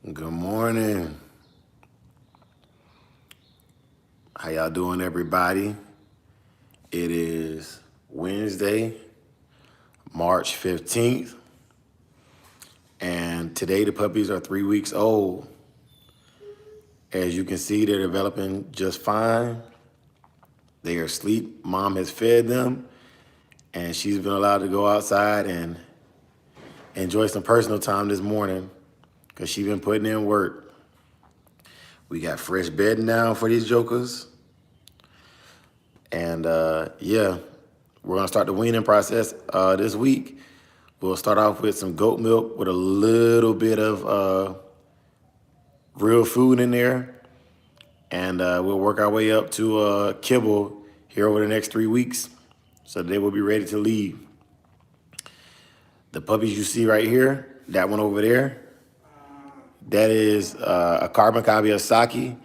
Good morning. How y'all doing, everybody? It is Wednesday, March 15th, and today the puppies are 3 weeks old. As you can see, they're developing just fine. They are asleep. Mom has fed them, and she's been allowed to go outside and enjoy some personal time this morning because she's been putting in work. We got fresh bedding now for these jokers. And yeah, we're gonna start the weaning process this week. We'll start off with some goat milk with a little bit of real food in there, and we'll work our way up to kibble here over the next 3 weeks, so they will be ready to leave. The puppies you see right here, that one over there, that is a carbon copy of Saki.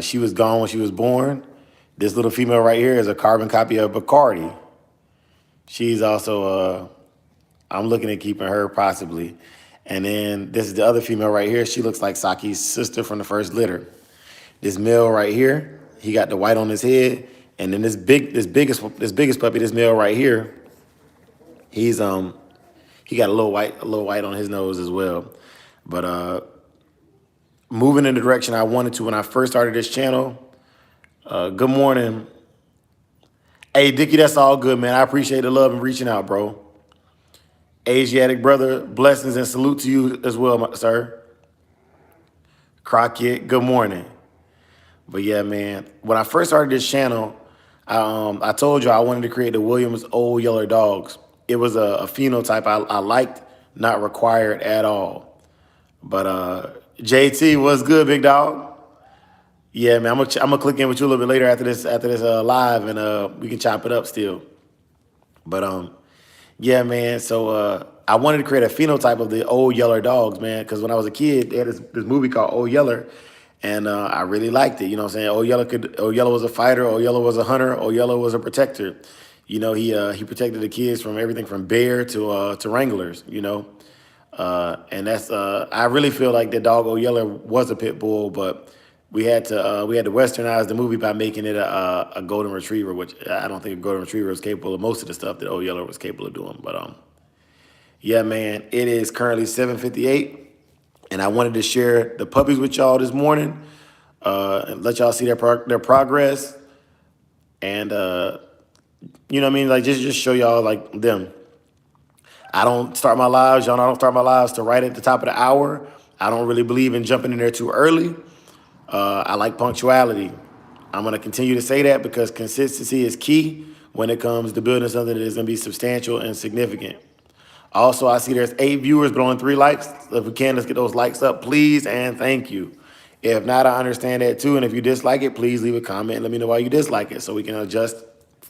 She was gone when she was born. This little female right here is a carbon copy of Bacardi. She's also, I'm looking at keeping her possibly. And then this is the other female right here. She looks like Saki's sister from the first litter. This male right here, he got the white on his head. And then this biggest puppy, this male right here, he got a little white on his nose as well. But moving in the direction I wanted to when I first started this channel. Good morning. Hey, Dickie, that's all good, man. I appreciate the love and reaching out, bro. Asiatic brother, blessings and salute to you as well, sir. Crockett, good morning. But yeah, man, when I first started this channel, I told you I wanted to create the Williams Old Yeller Dogs. It was a phenotype I liked, not required at all. But JT, what's good, big dog? Yeah, man, I'm gonna click in with you a little bit later after this live, and we can chop it up still. But yeah, man. So I wanted to create a phenotype of the Old Yeller dogs, man, because when I was a kid, they had this movie called Old Yeller, and I really liked it. You know what I'm saying? Old Yeller was a fighter. Old Yeller was a hunter. Old Yeller was a protector. You know, he protected the kids from everything from bear to wranglers. You know, and that's I really feel like the dog Old Yeller was a pit bull, but we had to westernize the movie by making it a golden retriever, which I don't think a golden retriever is capable of most of the stuff that Old Yeller was capable of doing. But yeah, man, it is currently 7:58, and I wanted to share the puppies with y'all this morning, and let y'all see their progress, and you know what I mean, like just show y'all like them. I don't start my lives, y'all know I don't start my lives to right at the top of the hour. I don't really believe in jumping in there too early. I like punctuality. I'm going to continue to say that because consistency is key when it comes to building something that is going to be substantial and significant. Also, I see there's 8 viewers, but only 3 likes. If we can, let's get those likes up, please, and thank you. If not, I understand that too. And if you dislike it, please leave a comment and let me know why you dislike it so we can adjust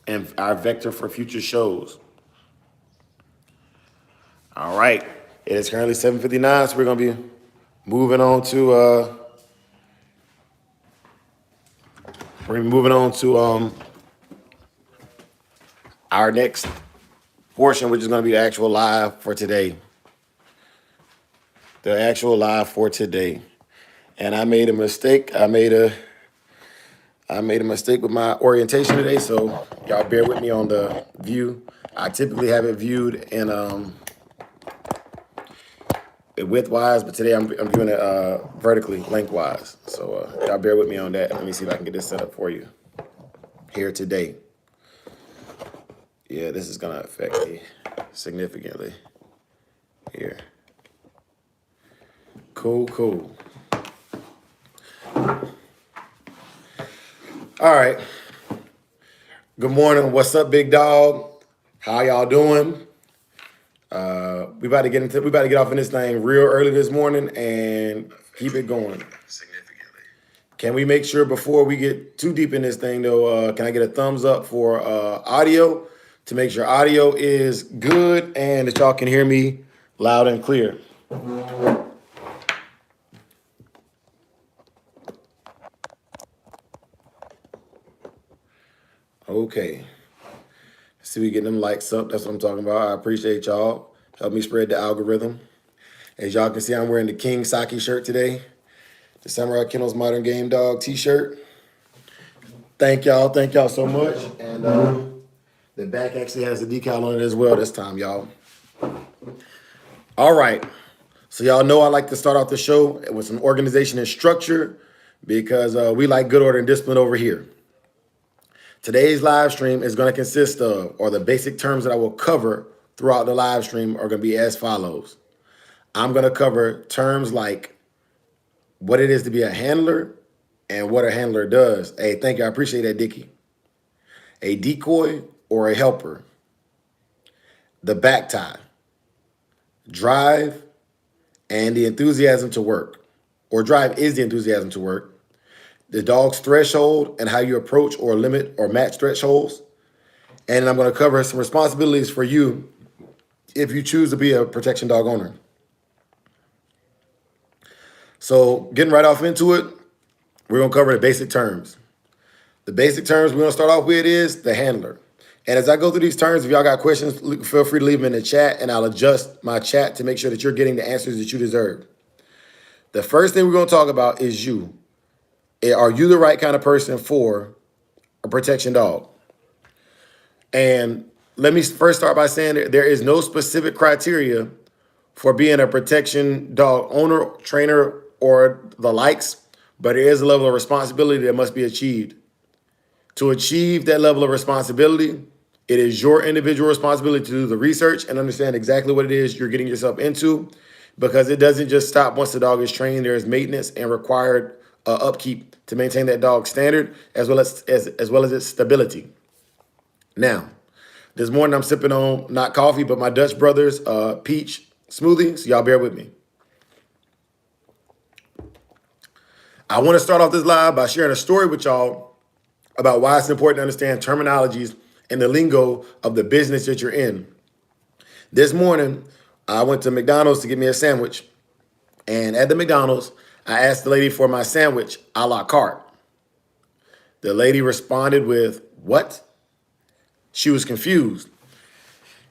and our vector for future shows. All right. It is currently 7:59, so we're going to be moving on to our next portion, which is going to be the actual live for today. The actual live for today. And I made a mistake. I made a mistake with my orientation today, so y'all bear with me on the view. I typically have it viewed in widthwise, but today I'm doing it vertically, lengthwise. So y'all bear with me on that. Let me see if I can get this set up for you here today. Yeah, this is gonna affect me significantly here. Cool. All right. Good morning. What's up, big dog? How y'all doing? We about to get off in this thing real early this morning and keep it going. Significantly. Can we make sure before we get too deep in this thing though, can I get a thumbs up for audio to make sure audio is good and that y'all can hear me loud and clear? Okay. See, we getting them likes up. That's what I'm talking about. I appreciate y'all. Help me spread the algorithm. As y'all can see, I'm wearing the King Saki shirt today. The Samurai Kennels Modern Game Dog t-shirt. Thank y'all so much. And the back actually has a decal on it as well this time, y'all. All right. So y'all know I like to start off the show with some organization and structure because we like good order and discipline over here. Today's live stream is going to consist of, or the basic terms that I will cover throughout the live stream are going to be as follows. I'm going to cover terms like what it is to be a handler and what a handler does. Hey, thank you. I appreciate that, Dickie. A decoy or a helper. The backtie. Drive and the enthusiasm to work. Or drive is the enthusiasm to work. The dog's threshold and how you approach or limit or match thresholds. And I'm going to cover some responsibilities for you if you choose to be a protection dog owner. So getting right off into it, we're going to cover the basic terms. The basic terms we're going to start off with is the handler. And as I go through these terms, if y'all got questions, feel free to leave them in the chat and I'll adjust my chat to make sure that you're getting the answers that you deserve. The first thing we're going to talk about is you. Are you the right kind of person for a protection dog? And let me first start by saying that there is no specific criteria for being a protection dog owner, trainer, or the likes, but there is a level of responsibility that must be achieved. To achieve that level of responsibility, it is your individual responsibility to do the research and understand exactly what it is you're getting yourself into, because it doesn't just stop once the dog is trained. There is maintenance and required upkeep to maintain that dog's standard as well as its stability. Now, this morning I'm sipping on not coffee, but my Dutch Brothers peach smoothie, so y'all bear with me. I want to start off this live by sharing a story with y'all about why it's important to understand terminologies and the lingo of the business that you're in. This morning, I went to McDonald's to get me a sandwich. And at the McDonald's, I asked the lady for my sandwich a la carte. The lady responded with, "What?" She was confused.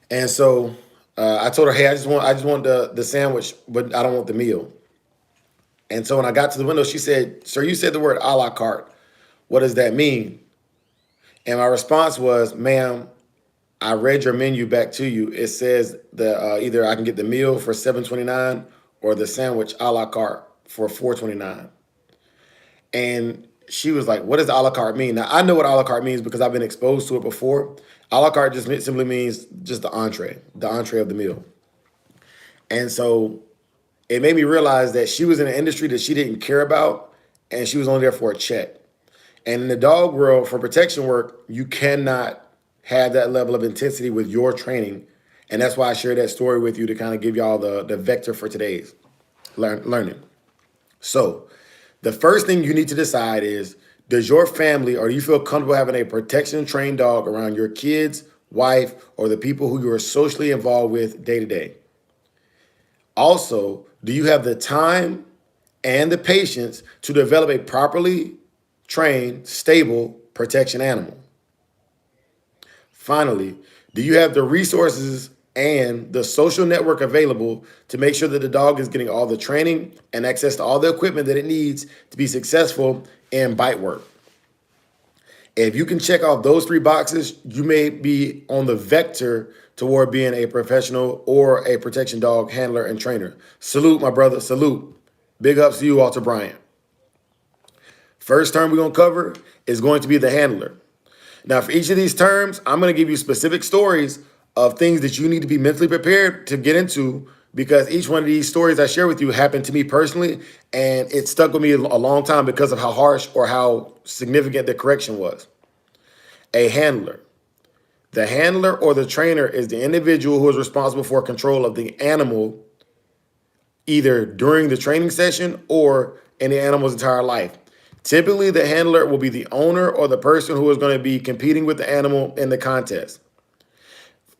And so I told her, "Hey, I just want the sandwich, but I don't want the meal." And so when I got to the window, she said, "Sir, you said the word a la carte. What does that mean?" And my response was, "Ma'am, I read your menu back to you. It says that either I can get the meal for $7.29 or the sandwich a la carte for $4.29. And she was like, "What does a la carte mean?" Now, I know what a la carte means because I've been exposed to it before. A la carte just simply means just the entree of the meal. And so it made me realize that she was in an industry that she didn't care about, and she was only there for a check. And in the dog world, for protection work, you cannot have that level of intensity with your training. And that's why I shared that story with you to kind of give y'all the vector for today's learning. So the first thing you need to decide is, does your family or do you feel comfortable having a protection trained dog around your kids, wife, or the people who you are socially involved with day to day? Also, do you have the time and the patience to develop a properly trained, stable protection animal? Finally, do you have the resources and the social network available to make sure that the dog is getting all the training and access to all the equipment that it needs to be successful in bite work? If you can check off those three boxes, you may be on the vector toward being a professional or a protection dog handler and trainer. Salute, my brother, salute. Big ups to you, Walter Bryant. First term we're going to cover is going to be the handler. Now, for each of these terms, I'm going to give you specific stories of things that you need to be mentally prepared to get into, because each one of these stories I share with you happened to me personally, and it stuck with me a long time because of how harsh or how significant the correction was. A handler. The handler or the trainer is the individual who is responsible for control of the animal, either during the training session or in the animal's entire life. Typically, the handler will be the owner or the person who is going to be competing with the animal in the contest.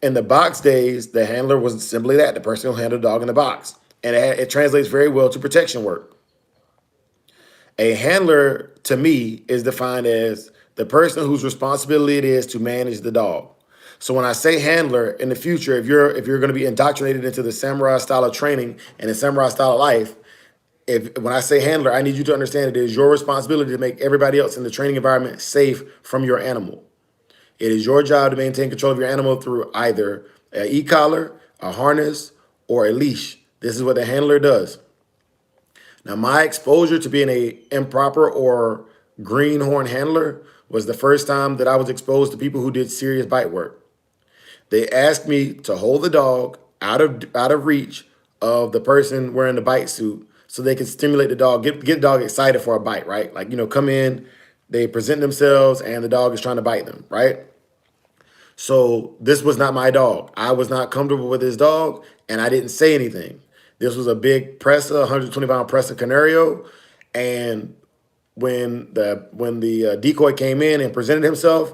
In the box days, the handler was simply that, the person who handled the dog in the box. And it translates very well to protection work. A handler, to me, is defined as the person whose responsibility it is to manage the dog. So when I say handler in the future, if you're going to be indoctrinated into the samurai style of training and the samurai style of life, if when I say handler, I need you to understand it is your responsibility to make everybody else in the training environment safe from your animal. It is your job to maintain control of your animal through either an e-collar, a harness, or a leash. This is what the handler does. Now, my exposure to being a improper or greenhorn handler was the first time that I was exposed to people who did serious bite work. They asked me to hold the dog out of reach of the person wearing the bite suit so they could stimulate the dog, get the dog excited for a bite, right? Like, come in, they present themselves, and the dog is trying to bite them, right? So this was not my dog. I was not comfortable with this dog, and I didn't say anything. This was a big presser, 120-pound presser Canario, and when the decoy came in and presented himself,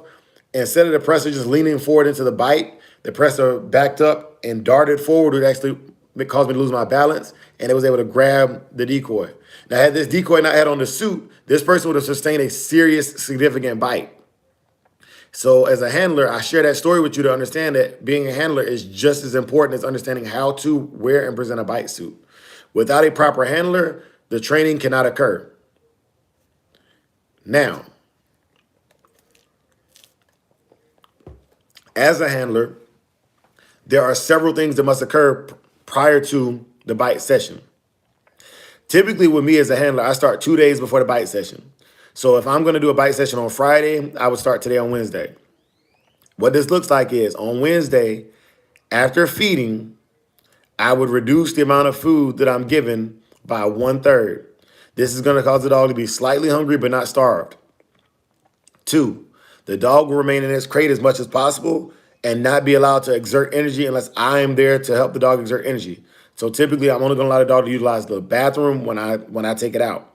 instead of the presser just leaning forward into the bite, the presser backed up and darted forward, which actually caused me to lose my balance, and it was able to grab the decoy. Now, had this decoy not had on the suit, this person would have sustained a serious, significant bite. So as a handler, I share that story with you to understand that being a handler is just as important as understanding how to wear and present a bite suit. Without a proper handler, the training cannot occur. Now, as a handler, there are several things that must occur prior to the bite session. Typically with me as a handler, I start 2 days before the bite session. So if I'm going to do a bite session on Friday, I would start today on Wednesday. What this looks like is on Wednesday, after feeding, I would reduce the amount of food that I'm given by 1/3. This is going to cause the dog to be slightly hungry but not starved. 2, the dog will remain in its crate as much as possible and not be allowed to exert energy unless I am there to help the dog exert energy. So typically, I'm only going to allow the dog to utilize the bathroom when I take it out.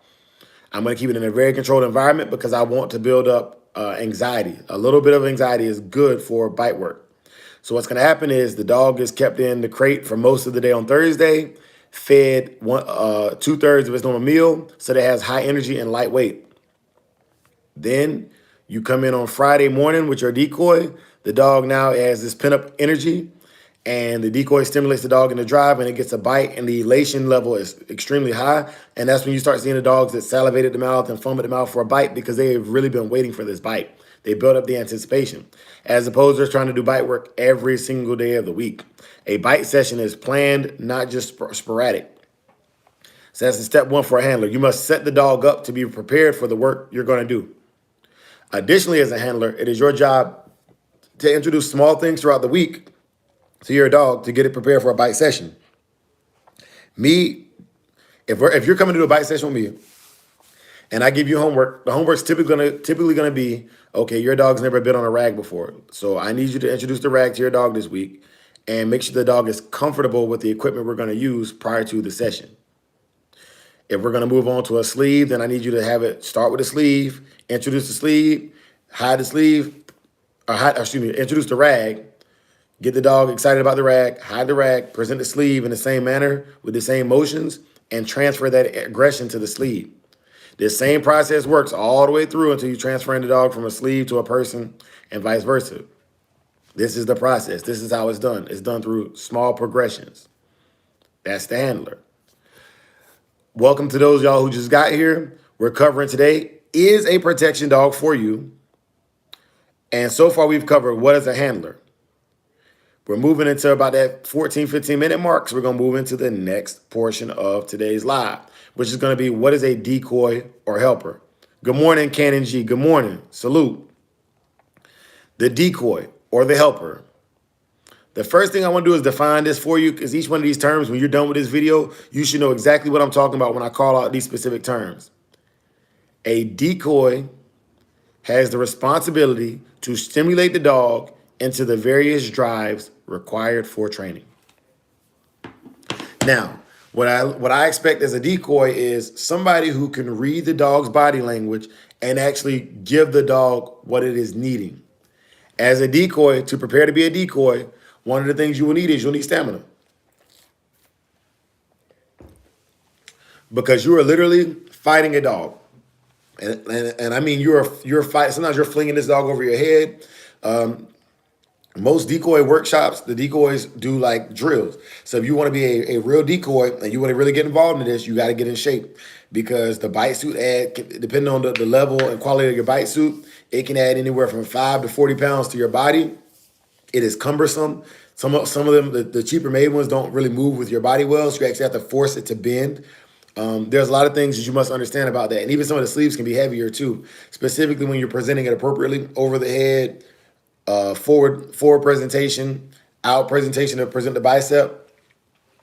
I'm going to keep it in a very controlled environment because I want to build up anxiety. A little bit of anxiety is good for bite work. So what's going to happen is the dog is kept in the crate for most of the day on Thursday, fed 2/3 of its normal meal, so that it has high energy and light weight. Then you come in on Friday morning with your decoy. The dog now has this pent-up energy, and the decoy stimulates the dog in the drive, and it gets a bite, and the elation level is extremely high. And that's when you start seeing the dogs that salivate at the mouth and foam at the mouth for a bite because they've really been waiting for this bite. They build up the anticipation, as opposed to trying to do bite work every single day of the week. A bite session is planned, not just sporadic. So that's the step one for a handler. You must set the dog up to be prepared for the work you're going to do. Additionally, as a handler, it is your job to introduce small things throughout the week to your dog to get it prepared for a bite session. If you're coming to do a bite session with me and I give you homework, the homework's typically gonna be, okay, your dog's never been on a rag before. So I need you to introduce the rag to your dog this week and make sure the dog is comfortable with the equipment we're gonna use prior to the session. If we're gonna move on to a sleeve, then I need you to have it start with a sleeve, introduce the sleeve, hide the sleeve, introduce the rag, get the dog excited about the rag, hide the rag, present the sleeve in the same manner with the same motions, and transfer that aggression to the sleeve. This same process works all the way through until you transfer the dog from a sleeve to a person and vice versa. This is the process. This is how it's done. It's done through small progressions. That's the handler. Welcome to those y'all who just got here. We're covering today, is a protection dog for you? And so far we've covered what is a handler. We're moving into about that 14, 15-minute mark, so we're going to move into the next portion of today's live, which is going to be what is a decoy or helper. Good morning, Cannon G. Good morning. Salute. The decoy or the helper. The first thing I want to do is define this for you, because each one of these terms, when you're done with this video, you should know exactly what I'm talking about when I call out these specific terms. A decoy has the responsibility to stimulate the dog into the various drives required for training. Now, what I expect as a decoy is somebody who can read the dog's body language and actually give the dog what it is needing. As a decoy, to prepare to be a decoy, one of the things you will need is you'll need stamina. Because you are literally fighting a dog. And I mean, you're fighting. Sometimes you're flinging this dog over your head. Most decoy workshops, the decoys do like drills. So if you want to be a real decoy and you want to really get involved in this, you got to get in shape, because the bite suit depending on the level and quality of your bite suit, it can add anywhere from 5 to 40 pounds to your body. It is cumbersome. Some of them, the cheaper made ones, don't really move with your body well, so you actually have to force it to bend. There's a lot of things that you must understand about that. And even some of the sleeves can be heavier too, specifically when you're presenting it appropriately, over the head, forward presentation, out presentation to present the bicep.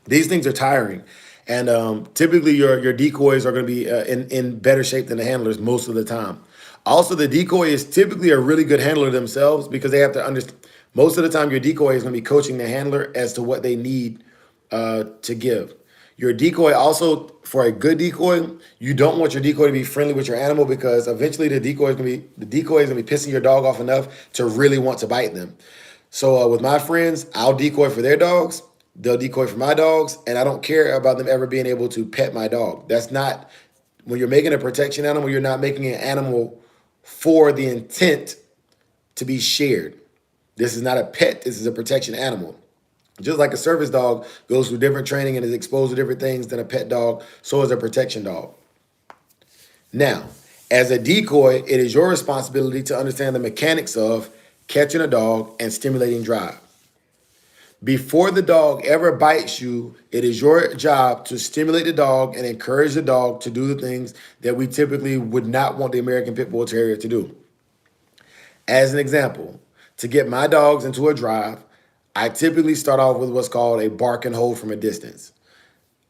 These things are tiring. And typically your decoys are going to be in better shape than the handlers most of the time. Also, the decoy is typically a really good handler themselves, because they have to understand. Most of the time, your decoy is going to be coaching the handler as to what they need to give. Your decoy also, for a good decoy, you don't want your decoy to be friendly with your animal, because eventually the decoy is gonna be pissing your dog off enough to really want to bite them. So with my friends, I'll decoy for their dogs. They'll decoy for my dogs, and I don't care about them ever being able to pet my dog. That's not, when you're making a protection animal, you're not making an animal for the intent to be shared. This is not a pet. This is a protection animal. Just like a service dog goes through different training and is exposed to different things than a pet dog, so is a protection dog. Now, as a decoy, it is your responsibility to understand the mechanics of catching a dog and stimulating drive. Before the dog ever bites you, it is your job to stimulate the dog and encourage the dog to do the things that we typically would not want the American Pit Bull Terrier to do. As an example, to get my dogs into a drive, I typically start off with what's called a bark and hold from a distance.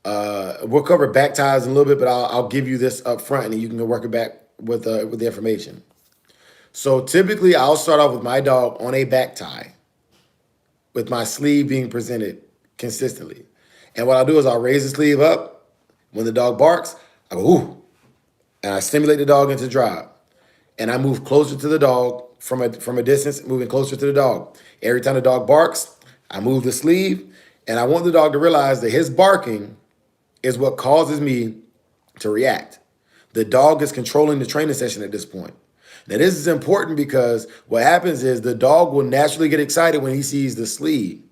We'll cover back ties in a little bit, but I'll give you this up front, and you can work it back with the information. So typically, I'll start off with my dog on a back tie, with my sleeve being presented consistently. And what I'll do is I'll raise the sleeve up. When the dog barks, I go, ooh, and I stimulate the dog into drive. And I move closer to the dog from a distance, moving closer to the dog. Every time the dog barks, I move the sleeve, and I want the dog to realize that his barking is what causes me to react. The dog is controlling the training session at this point. Now, this is important because what happens is the dog will naturally get excited when he sees the sleeve.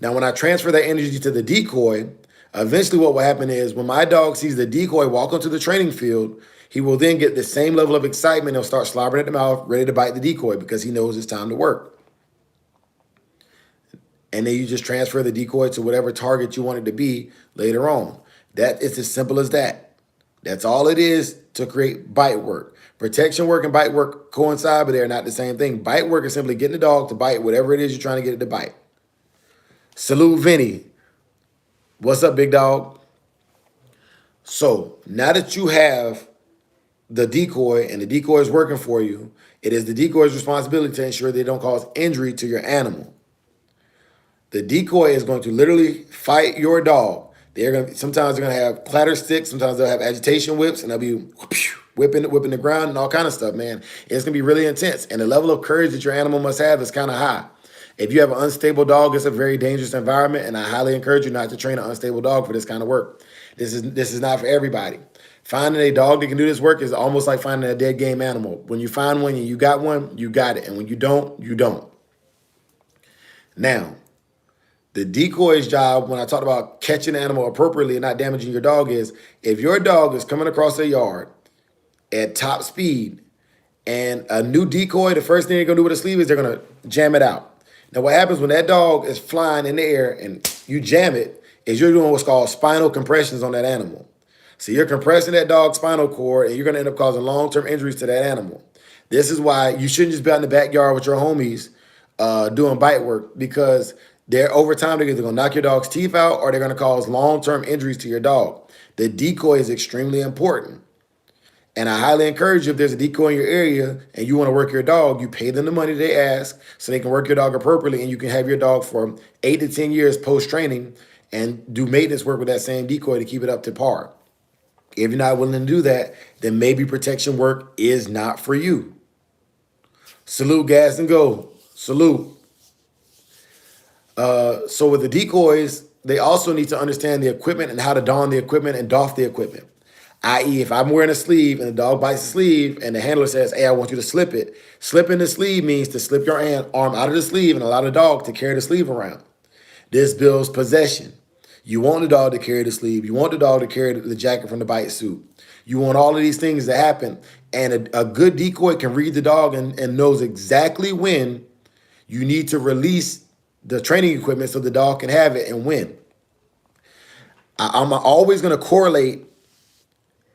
Now, when I transfer that energy to the decoy, eventually what will happen is when my dog sees the decoy walk onto the training field, he will then get the same level of excitement. He'll start slobbering at the mouth, ready to bite the decoy, because he knows it's time to work. And then you just transfer the decoy to whatever target you want it to be later on. That is as simple as that. That's all it is to create bite work. Protection work and bite work coincide, but they're not the same thing. Bite work is simply getting the dog to bite whatever it is you're trying to get it to bite. Salute Vinny. What's up, big dog? So now that you have the decoy and the decoy is working for you, it is the decoy's responsibility to ensure they don't cause injury to your animal. The decoy is going to literally fight your dog. Sometimes they're gonna have clatter sticks, sometimes they'll have agitation whips, and they'll be whipping the ground and all kind of stuff, man. It's gonna be really intense. And the level of courage that your animal must have is kind of high. If you have an unstable dog, it's a very dangerous environment, and I highly encourage you not to train an unstable dog for this kind of work. This is not for everybody. Finding a dog that can do this work is almost like finding a dead game animal. When you find one and you got one, you got it. And when you don't, you don't. Now, the decoy's job, when I talk about catching an animal appropriately and not damaging your dog, is if your dog is coming across a yard at top speed and a new decoy, the first thing they're going to do with a sleeve is they're going to jam it out. Now, what happens when that dog is flying in the air and you jam it is you're doing what's called spinal compressions on that animal. So you're compressing that dog's spinal cord, and you're going to end up causing long-term injuries to that animal. This is why you shouldn't just be out in the backyard with your homies doing bite work, because over time, they're either going to knock your dog's teeth out or they're going to cause long-term injuries to your dog. The decoy is extremely important. And I highly encourage you, if there's a decoy in your area and you want to work your dog, you pay them the money they ask so they can work your dog appropriately, and you can have your dog for 8 to 10 years post-training and do maintenance work with that same decoy to keep it up to par. If you're not willing to do that, then maybe protection work is not for you. Salute, gas, and go. Salute. So with the decoys, they also need to understand the equipment and how to don the equipment and doff the equipment. I.e., if I'm wearing a sleeve and the dog bites the sleeve and the handler says, hey, I want you to slip it. Slipping the sleeve means to slip your arm out of the sleeve and allow the dog to carry the sleeve around. This builds possession. You want the dog to carry the sleeve. You want the dog to carry the jacket from the bite suit. You want all of these things to happen. And a good decoy can read the dog and knows exactly when you need to release the training equipment so the dog can have it and win. I'm always going to correlate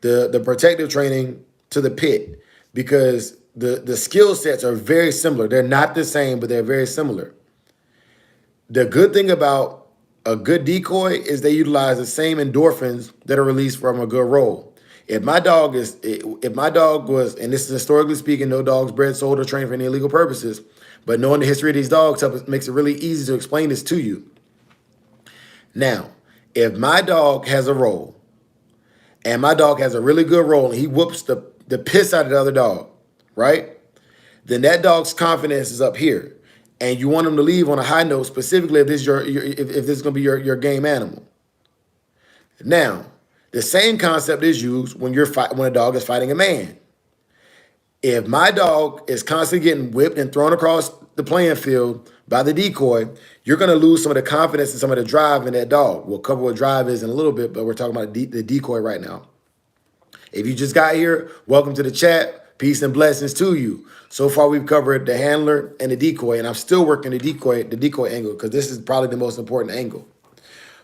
the protective training to the pit because the skill sets are very similar. They're not the same, but they're very similar. The good thing about a good decoy is they utilize the same endorphins that are released from a good roll. If my dog was, and this is historically speaking, no dogs bred, sold, or trained for any illegal purposes, but knowing the history of these dogs makes it really easy to explain this to you. Now, if my dog has a roll, and my dog has a really good roll, and he whoops the piss out of the other dog, right? Then that dog's confidence is up here. And you want him to leave on a high note, specifically if this is if this is going to be your game animal. Now, the same concept is used when when a dog is fighting a man. If my dog is constantly getting whipped and thrown across the playing field by the decoy, you're going to lose some of the confidence and some of the drive in that dog. We'll cover what drive is in a little bit, but we're talking about the decoy right now. If you just got here, welcome to the chat. Peace and blessings to you. So far, we've covered the handler and the decoy, and I'm still working the decoy angle because this is probably the most important angle.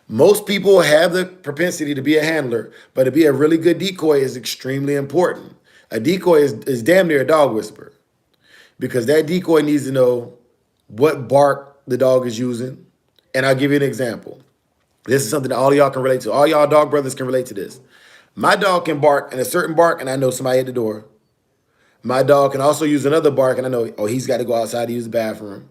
Most people have the propensity to be a handler, but to be a really good decoy is extremely important. A decoy is damn near a dog whisperer because that decoy needs to know what bark the dog is using. And I'll give you an example. This is something that all y'all can relate to. All y'all dog brothers can relate to this. My dog can bark in a certain bark, and I know somebody at the door. My dog can also use another bark, and I know, oh, he's got to go outside to use the bathroom.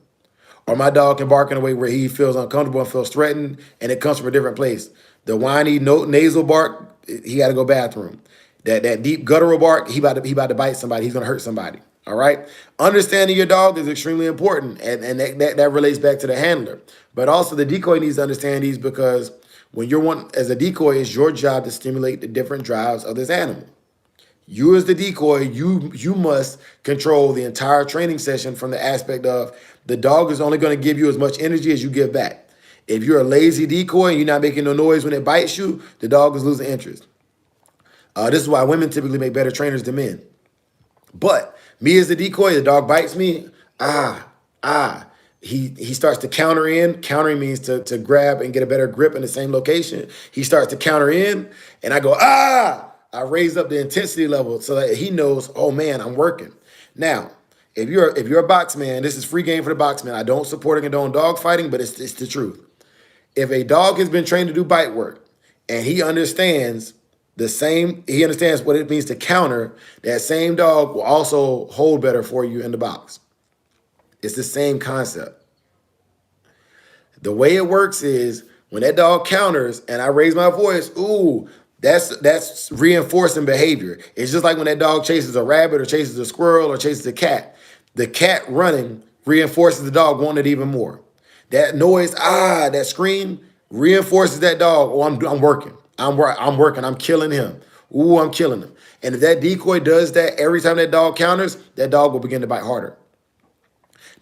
Or my dog can bark in a way where he feels uncomfortable and feels threatened, and it comes from a different place. The whiny nasal bark, he got to go bathroom. That deep guttural bark, he about to bite somebody. He's going to hurt somebody. All right? Understanding your dog is extremely important, and that relates back to the handler. But also the decoy needs to understand these because when you're as a decoy, it's your job to stimulate the different drives of this animal. You as the decoy, you must control the entire training session from the aspect of the dog is only going to give you as much energy as you give back. If you're a lazy decoy and you're not making no noise when it bites you, the dog is losing interest. This is why women typically make better trainers than men. But me as the decoy, the dog bites me, He starts to counter in. Countering means to grab and get a better grip in the same location. He starts to counter in, and I go, I raise up the intensity level so that he knows, oh man, I'm working. Now, if you're a box man, this is free game for the box man. I don't support or condone dog fighting, but it's the truth. If a dog has been trained to do bite work and he understands what it means to counter, that same dog will also hold better for you in the box. It's the same concept. The way it works is when that dog counters and I raise my voice, that's reinforcing behavior. It's just like when that dog chases a rabbit or chases a squirrel or chases a cat. The cat running reinforces the dog wanting it even more. That noise, that scream reinforces that dog. Oh, I'm working. I'm working. I'm killing him. Ooh, I'm killing him. And if that decoy does that every time that dog counters, that dog will begin to bite harder.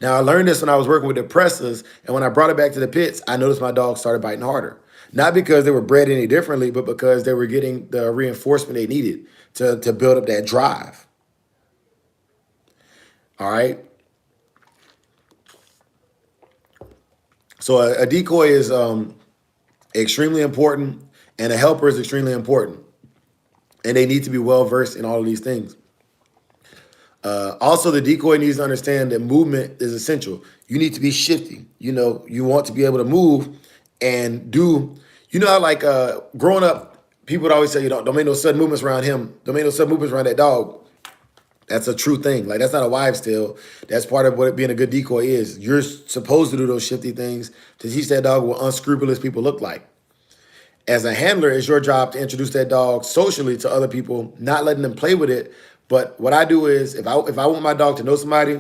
Now, I learned this when I was working with depressors, and when I brought it back to the pits, I noticed my dogs started biting harder. Not because they were bred any differently, but because they were getting the reinforcement they needed to build up that drive. All right? So a decoy is extremely important, and a helper is extremely important. And they need to be well-versed in all of these things. Also, the decoy needs to understand that movement is essential. You need to be shifty. You want to be able to move and do, how like growing up, people would always say, don't make no sudden movements around him. Don't make no sudden movements around that dog. That's a true thing. Like, that's not a wives' tale. That's part of what being a good decoy is. You're supposed to do those shifty things to teach that dog what unscrupulous people look like. As a handler, it's your job to introduce that dog socially to other people, not letting them play with it. But what I do is, if I want my dog to know somebody,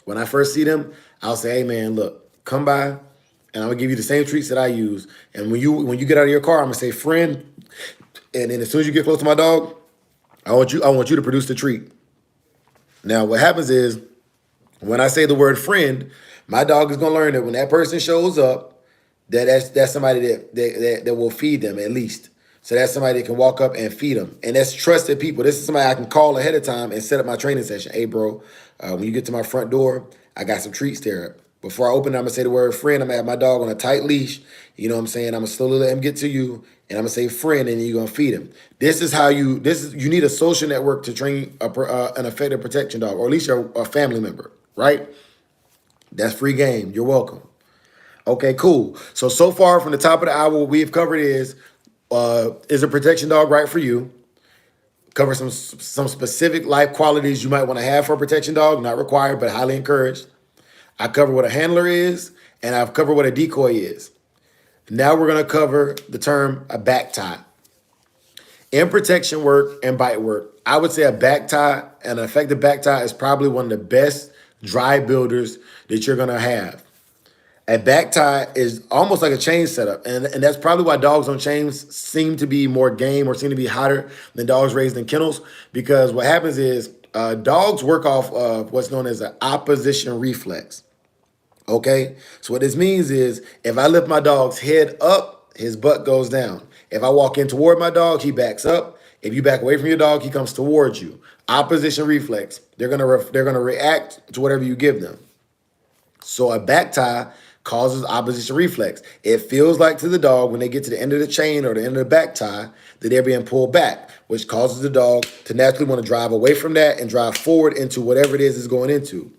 when I first see them, I'll say, hey man, look, come by, and I'm gonna give you the same treats that I use. And when you get out of your car, I'm gonna say, friend, And then as soon as you get close to my dog, I want you to produce the treat. Now, what happens is when I say the word friend, my dog is gonna learn that when that person shows up, that's somebody that will feed them at least. So that's somebody that can walk up and feed them, and that's trusted people. This is somebody I can call ahead of time and set up my training session. Hey, bro, when you get to my front door, I got some treats there. Before I open it, I'm gonna say the word friend. I'm gonna have my dog on a tight leash. You know what I'm saying? I'm gonna slowly let him get to you, and I'm gonna say friend, and then you're gonna feed him. This is how you. This is you need a social network to train an effective protection dog, or at least a family member, right? That's free game. You're welcome. Okay, cool. So far from the top of the hour, what we've covered is a protection dog right for you? Cover some specific life qualities you might want to have for a protection dog, not required, but highly encouraged. I cover what a handler is, and I've covered what a decoy is. Now we're going to cover the term a back tie. In protection work and bite work, I would say a back tie, an effective back tie is probably one of the best drive builders that you're going to have. A back tie is almost like a chain setup. And that's probably why dogs on chains seem to be more game or seem to be hotter than dogs raised in kennels. Because what happens is dogs work off of what's known as an opposition reflex. Okay? So what this means is if I lift my dog's head up, his butt goes down. If I walk in toward my dog, he backs up. If you back away from your dog, he comes towards you. Opposition reflex. They're gonna react to whatever you give them. So a back tie causes opposition reflex. It feels like to the dog when they get to the end of the chain or the end of the back tie that they're being pulled back, which causes the dog to naturally want to drive away from that and drive forward into whatever it is it's going into.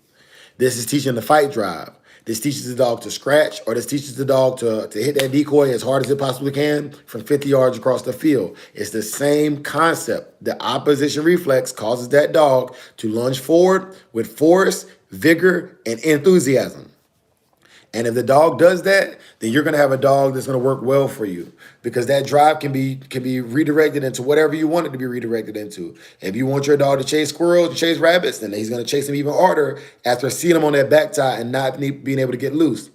This is teaching the fight drive. This teaches the dog to scratch, or this teaches the dog to hit that decoy as hard as it possibly can from 50 yards across the field. It's the same concept. The opposition reflex causes that dog to lunge forward with force, vigor, and enthusiasm. And if the dog does that, then you're going to have a dog that's going to work well for you because that drive can be redirected into whatever you want it to be redirected into. If you want your dog to chase squirrels, to chase rabbits, then he's going to chase them even harder after seeing them on that back tie and not being able to get loose.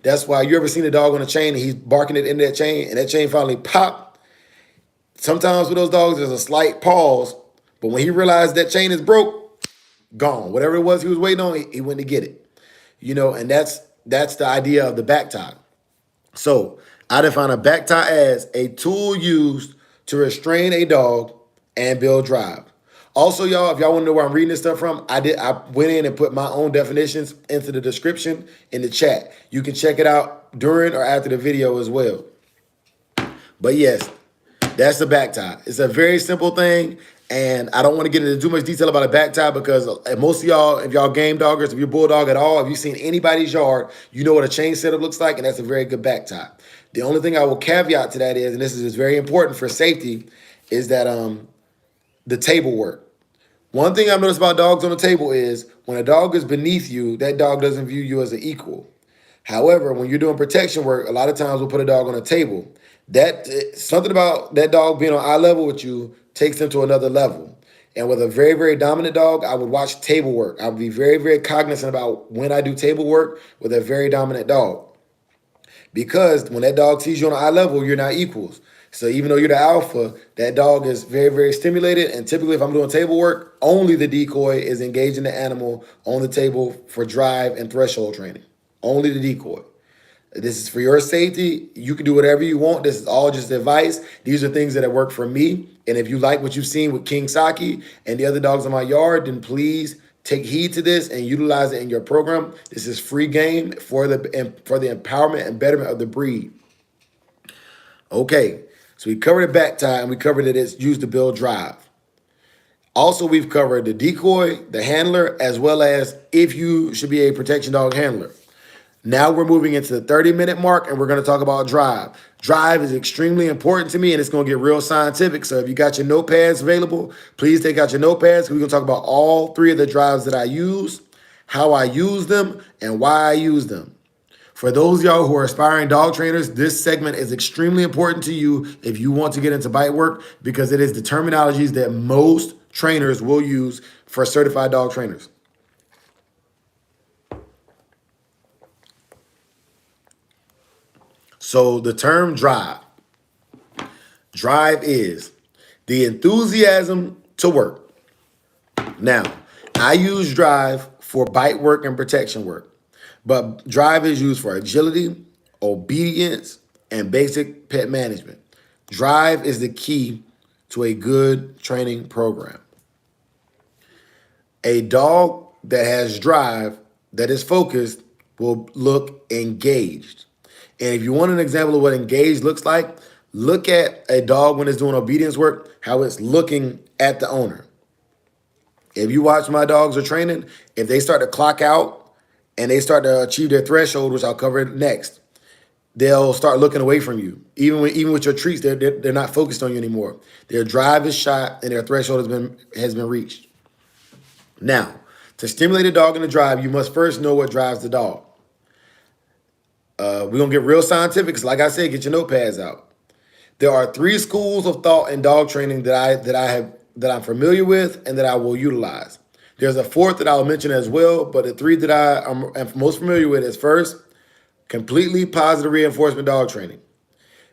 That's why you ever seen a dog on a chain and he's barking it into that chain and that chain finally pop. Sometimes with those dogs, there's a slight pause, but when he realized that chain is broke, gone. Whatever it was he was waiting on, he went to get it. And that's the idea of the back tie. So I define a back tie as a tool used to restrain a dog and build drive. Also, y'all, if y'all want to know where I'm reading this stuff from, I went in and put my own definitions into the description in the chat. You can check it out during or after the video as well. But yes, that's the back tie. It's a very simple thing. And I don't want to get into too much detail about a back tie because most of y'all, if y'all game doggers, if you're bulldog at all, if you've seen anybody's yard, you know what a chain setup looks like, and that's a very good back tie. The only thing I will caveat to that is, and this is very important for safety, is that the table work. One thing I've noticed about dogs on the table is when a dog is beneath you, that dog doesn't view you as an equal. However, when you're doing protection work, a lot of times we'll put a dog on a table. Something about that dog being on eye level with you takes them to another level. And with a very, very dominant dog, I would watch table work. I would be very, very cognizant about when I do table work with a very dominant dog. Because when that dog sees you on an eye level, you're not equals. So even though you're the alpha, that dog is very, very stimulated. And typically if I'm doing table work, only the decoy is engaging the animal on the table for drive and threshold training. Only the decoy. This is for your safety. You can do whatever you want. This is all just advice. These are things that have worked for me. And if you like what you've seen with King Saki and the other dogs in my yard, then please take heed to this and utilize it in your program. This is free game for the empowerment and betterment of the breed. Okay, so we covered the back tie and we covered that it's used to build drive. Also, we've covered the decoy, the handler, as well as if you should be a protection dog handler. Now we're moving into the 30-minute mark, and we're going to talk about drive. Drive is extremely important to me, and it's going to get real scientific. So if you got your notepads available, please take out your notepads. We're going to talk about all three of the drives that I use, how I use them, and why I use them. For those of y'all who are aspiring dog trainers, this segment is extremely important to you if you want to get into bite work because it is the terminologies that most trainers will use for certified dog trainers. So the term drive is The enthusiasm to work. Now, I use drive for bite work and protection work, but drive is used for agility, obedience, and basic pet management. Drive is the key to a good training program. A dog that has drive, that is focused, will look engaged. And if you want an example of what engaged looks like, look at a dog when it's doing obedience work, how it's looking at the owner. If you watch my dogs are training, if they start to clock out and they start to achieve their threshold, which I'll cover next, they'll start looking away from you. Even with your treats, they're not focused on you anymore. Their drive is shot and their threshold has been reached. Now, to stimulate a dog in the drive, you must first know what drives the dog. We're gonna get real scientific, because like I said, get your notepads out. There are three schools of thought in dog training that I'm familiar with and that I will utilize. There's a fourth that I'll mention as well, but the three that I'm most familiar with is first, completely positive reinforcement dog training.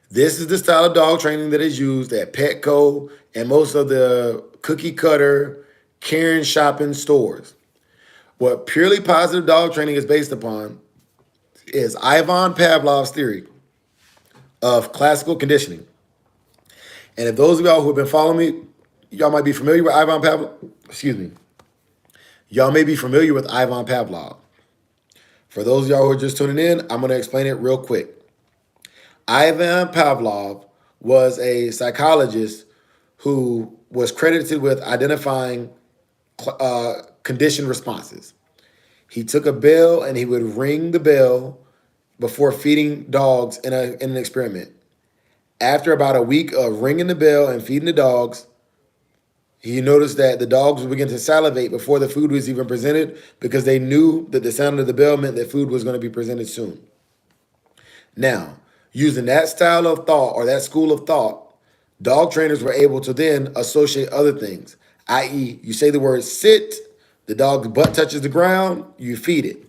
This is the style of dog training that is used at Petco and most of the cookie cutter Karen shopping stores. What purely positive dog training is based upon is Ivan Pavlov's theory of classical conditioning. And if those of y'all who have been following me, y'all might be familiar with Ivan Pavlov. Excuse me. Y'all may be familiar with Ivan Pavlov. For those of y'all who are just tuning in, I'm going to explain it real quick. Ivan Pavlov was a psychologist who was credited with identifying conditioned responses. He took a bell and he would ring the bell before feeding dogs in an experiment. After about a week of ringing the bell and feeding the dogs, he noticed that the dogs would begin to salivate before the food was even presented, because they knew that the sound of the bell meant that food was going to be presented soon. Now, using that style of thought, or that school of thought, dog trainers were able to then associate other things, i.e., you say the word sit, the dog's butt touches the ground, you feed it.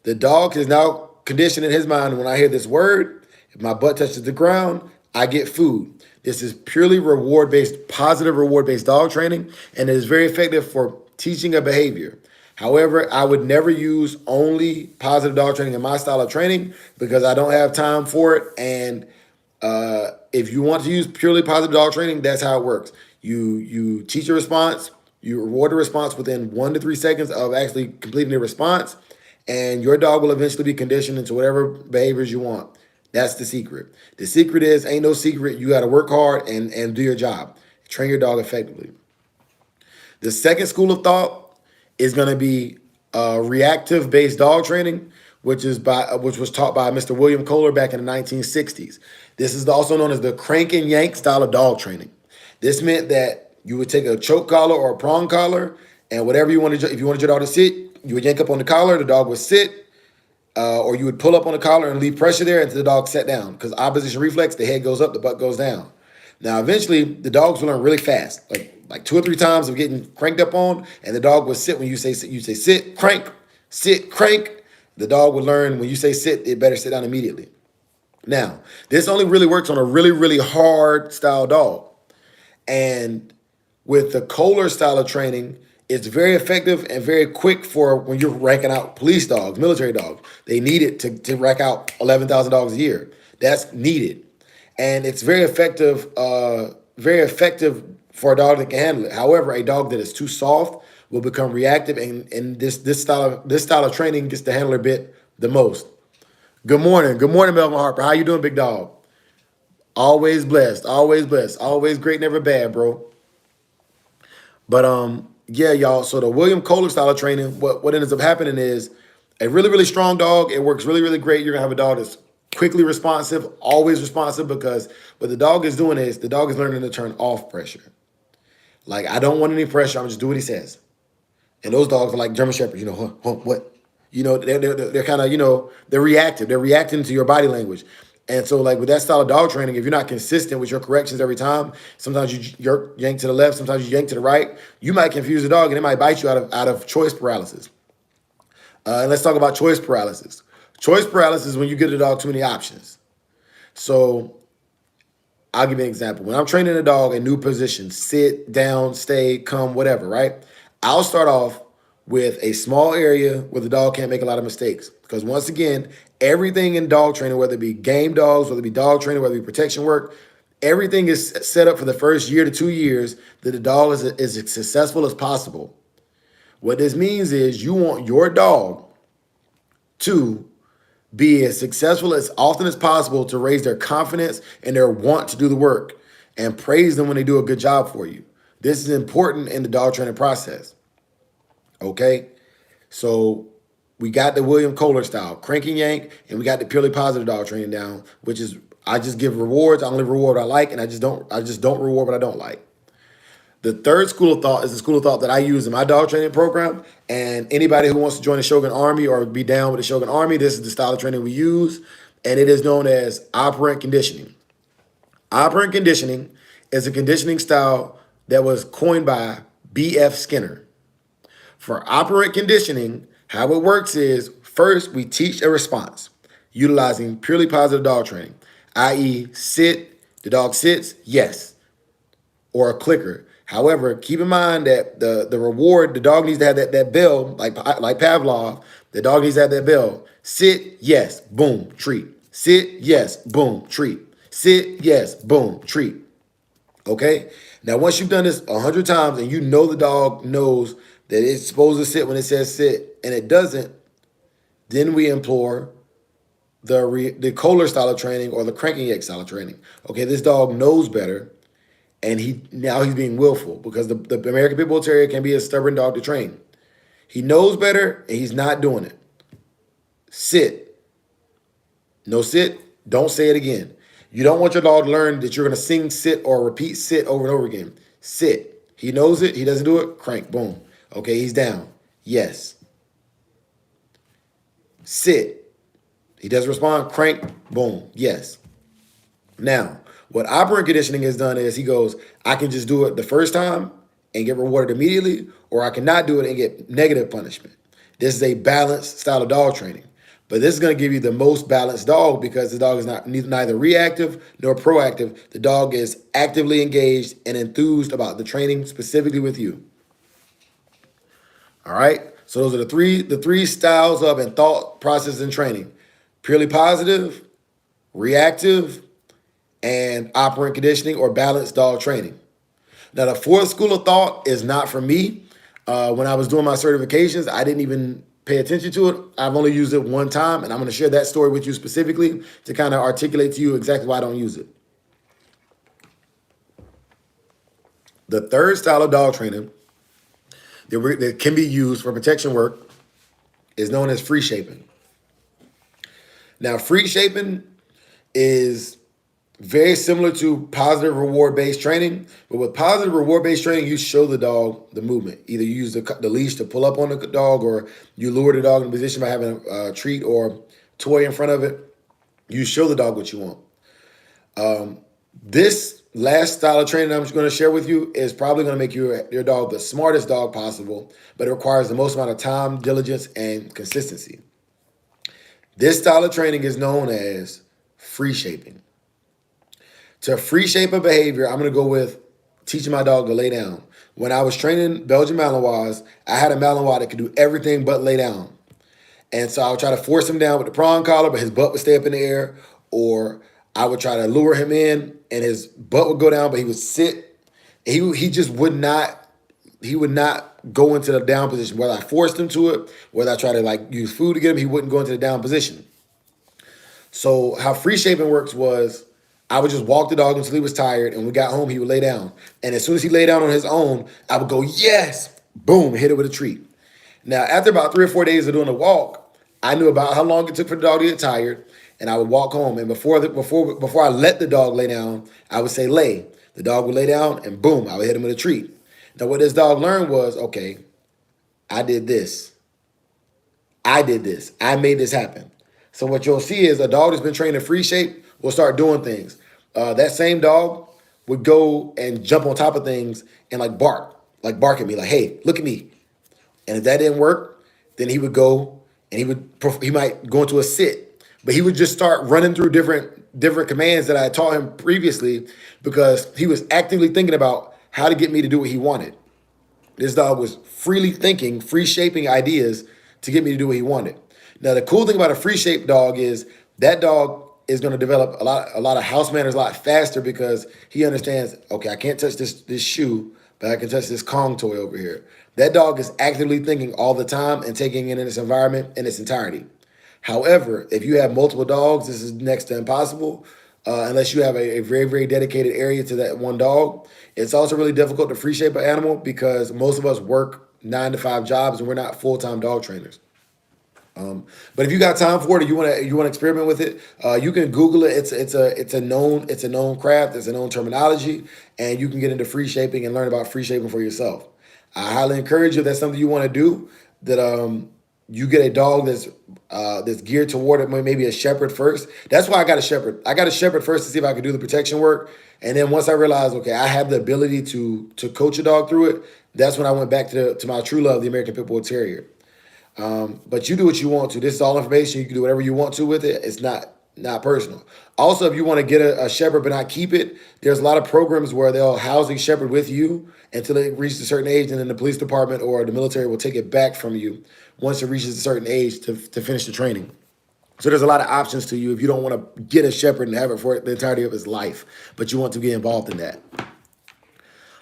The dog is now conditioned in his mind, when I hear this word, if my butt touches the ground, I get food. This is purely reward-based, positive reward-based dog training, and it is very effective for teaching a behavior. However, I would never use only positive dog training in my style of training, because I don't have time for it. And if you want to use purely positive dog training, that's how it works. You teach a response, you reward a response within 1 to 3 seconds of actually completing the response, and your dog will eventually be conditioned into whatever behaviors you want. That's the secret. The secret is, ain't no secret. You got to work hard and do your job. Train your dog effectively. The second school of thought is going to be reactive-based dog training, which was taught by Mr. William Kohler back in the 1960s. This is also known as the crank and yank style of dog training. This meant that you would take a choke collar or a prong collar, and whatever you wanted, if you wanted your dog to sit, you would yank up on the collar, the dog would sit. Or you would pull up on the collar and leave pressure there until the dog sat down. Because opposition reflex, the head goes up, the butt goes down. Now, eventually, the dogs will learn really fast, like 2 or 3 times of getting cranked up on, and the dog will sit when you say sit. You say sit, crank, sit, crank. The dog will learn when you say sit, it better sit down immediately. Now, this only really works on a really, really hard style dog. And with the Kohler style of training, it's very effective and very quick for when you're ranking out police dogs, military dogs. They need it to rack out 11,000 dogs a year. That's needed. And it's very effective for a dog that can handle it. However, a dog that is too soft will become reactive, and this style of training gets the handler bit the most. Good morning, Melvin Harper. How you doing, big dog? Always blessed, always great, never bad, bro. But yeah, y'all. So the William Kohler style of training, what ends up happening is a really, really strong dog. It works really, really great. You're gonna have a dog that's quickly responsive, always responsive, because what the dog is doing is the dog is learning to turn off pressure. Like, I don't want any pressure. I'm just do what he says. And those dogs are like German Shepherds. What? They're kind of, they're reactive. They're reacting to your body language. And so, like, with that style of dog training, if you're not consistent with your corrections every time, sometimes you yank to the left, sometimes you yank to the right, you might confuse the dog and it might bite you out of choice paralysis. And let's talk about choice paralysis. Choice paralysis is when you give the dog too many options. So I'll give you an example. When I'm training a dog in new positions, sit, down, stay, come, whatever, right? I'll start off with a small area where the dog can't make a lot of mistakes. Because once again, everything in dog training, whether it be game dogs, whether it be dog training, whether it be protection work, everything is set up for the first year to 2 years that the dog is as successful as possible. What this means is you want your dog to be as successful as often as possible to raise their confidence and their want to do the work and praise them when they do a good job for you. This is important in the dog training process. Okay? So we got the William Kohler style, crank and yank, and we got the purely positive dog training down, which is I just give rewards. I only reward what I like, and I just don't reward what I don't like. The third school of thought is the school of thought that I use in my dog training program. And anybody who wants to join the Shogun Army or be down with the Shogun Army, this is the style of training we use. And it is known as operant conditioning. Operant conditioning is a conditioning style that was coined by B.F. Skinner. For operant conditioning, how it works is first we teach a response utilizing purely positive dog training, i.e., sit, the dog sits, yes, or a clicker. However, keep in mind that the reward, the dog needs to have that bell, like Pavlov, the dog needs to have that bell. Sit, yes, boom, treat. Sit, yes, boom, treat. Sit, yes, boom, treat. Okay? Now, once you've done this 100 times and you know the dog knows that it's supposed to sit when it says sit and it doesn't, then we implore the Kohler style of training or the cranking yank style of training. Okay, this dog knows better. And he's being willful because the American Pit Bull Terrier can be a stubborn dog to train. He knows better and he's not doing it. Sit. No sit. Don't say it again. You don't want your dog to learn that you're going to sing sit or repeat sit over and over again. Sit. He knows it. He doesn't do it. Crank. Boom. Okay, he's down. Yes. Sit. He doesn't respond. Crank. Boom. Yes. Now, what operant conditioning has done is he goes, I can just do it the first time and get rewarded immediately, or I cannot do it and get negative punishment. This is a balanced style of dog training. But this is going to give you the most balanced dog because the dog is neither reactive nor proactive. The dog is actively engaged and enthused about the training specifically with you. All right? So those are the three styles of and thought process in training. Purely positive, reactive, and operant conditioning or balanced dog training. Now, the fourth school of thought is not for me. When I was doing my certifications, I didn't even pay attention to it. I've only used it one time, and I'm going to share that story with you specifically to kind of articulate to you exactly why I don't use it. The third style of dog training that can be used for protection work is known as free shaping. Now, free shaping is very similar to positive reward-based training, but with positive reward-based training, you show the dog the movement. Either you use the leash to pull up on the dog, or you lure the dog in position by having a treat or toy in front of it. You show the dog what you want. This last style of training I'm going to share with you is probably going to make your dog the smartest dog possible, but it requires the most amount of time, diligence, and consistency. This style of training is known as free shaping. To free shape a behavior, I'm going to go with teaching my dog to lay down. When I was training Belgian Malinois, I had a Malinois that could do everything but lay down. And so I would try to force him down with the prong collar, but his butt would stay up in the air. Or I would try to lure him in and his butt would go down, but he would sit. He just would not, he would not go into the down position. Whether I forced him to it, whether I tried to use food to get him, he wouldn't go into the down position. So how free shaping works was I would just walk the dog until he was tired, and when we got home, he would lay down. And as soon as he lay down on his own, I would go, yes, boom, hit it with a treat. Now, after about 3 or 4 days of doing the walk, I knew about how long it took for the dog to get tired, and I would walk home. And before I let the dog lay down, I would say lay. The dog would lay down, and boom, I would hit him with a treat. Now, what this dog learned was, okay, I did this. I did this. I made this happen. So what you'll see is a dog that's been trained in free shape will start doing things. That same dog would go and jump on top of things and bark at me, like, hey, look at me. And if that didn't work, then he would go and he might go into a sit, but he would just start running through different different commands that I taught him previously because he was actively thinking about how to get me to do what he wanted. This dog was freely thinking, free shaping ideas to get me to do what he wanted. Now, the cool thing about a free shaped dog is that dog is going to develop a lot of house manners a lot faster because he understands, okay, I can't touch this shoe, but I can touch this Kong toy over here. That dog is actively thinking all the time and taking in its environment in its entirety. However, if you have multiple dogs, this is next to impossible. Unless you have a very, very dedicated area to that one dog. It's also really difficult to free shape an animal because most of us work 9 to 5 jobs and we're not full-time dog trainers. But if you got time for it, or you want to experiment with it, you can Google it. It's a known craft. It's a known terminology, and you can get into free shaping and learn about free shaping for yourself. I highly encourage you. If that's something you want to do. That you get a dog that's geared toward it, maybe a shepherd first. That's why I got a shepherd. I got a shepherd first to see if I could do the protection work, and then once I realized, okay, I have the ability to coach a dog through it. That's when I went back to my true love, the American Pit Bull Terrier. But you do what you want to. This is all information. You can do whatever you want to with it. It's not personal. Also, if you want to get a shepherd but not keep it, there's a lot of programs where they'll house a shepherd with you until it reaches a certain age, and then the police department or the military will take it back from you once it reaches a certain age to finish the training. So there's a lot of options to you if you don't want to get a shepherd and have it for the entirety of his life, but you want to get involved in that.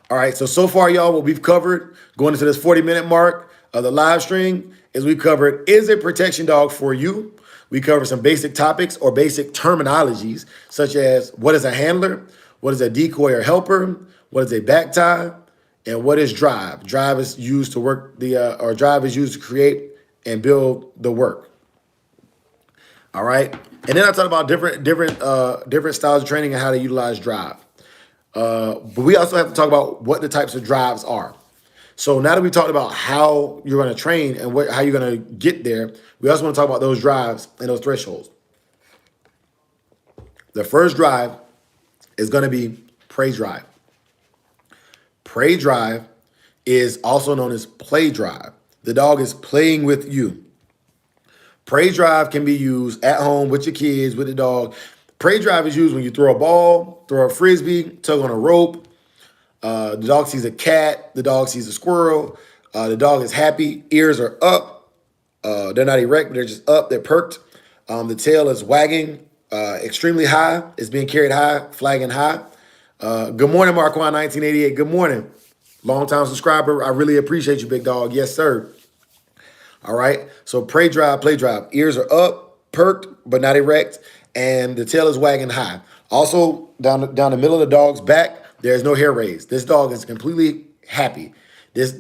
All right, so far, y'all, what we've covered going into this 40-minute mark of the live stream is we covered, is a protection dog for you? We covered some basic topics or basic terminologies, such as what is a handler, what is a decoy or helper, what is a backtie, and what is drive. Drive is used to work or drive is used to create and build the work. All right, and then I talk about different styles of training and how to utilize drive. But we also have to talk about what the types of drives are. So now that we talked about how you're going to train and how you're going to get there, we also want to talk about those drives and those thresholds. The first drive is going to be prey drive. Prey drive is also known as play drive. The dog is playing with you. Prey drive can be used at home with your kids, with the dog. Prey drive is used when you throw a ball, throw a frisbee, tug on a rope. The dog sees a cat. The dog sees a squirrel. The dog is happy. Ears are up. They're not erect, but they're just up. They're perked. The tail is wagging extremely high. It's being carried high, flagging high. Good morning, Marquand 1988. Good morning. Long-time subscriber. I really appreciate you, big dog. Yes, sir. All right. So prey drive, play drive. Ears are up, perked, but not erect. And the tail is wagging high. Also, down the middle of the dog's back, there's no hair raised. This dog is completely happy. This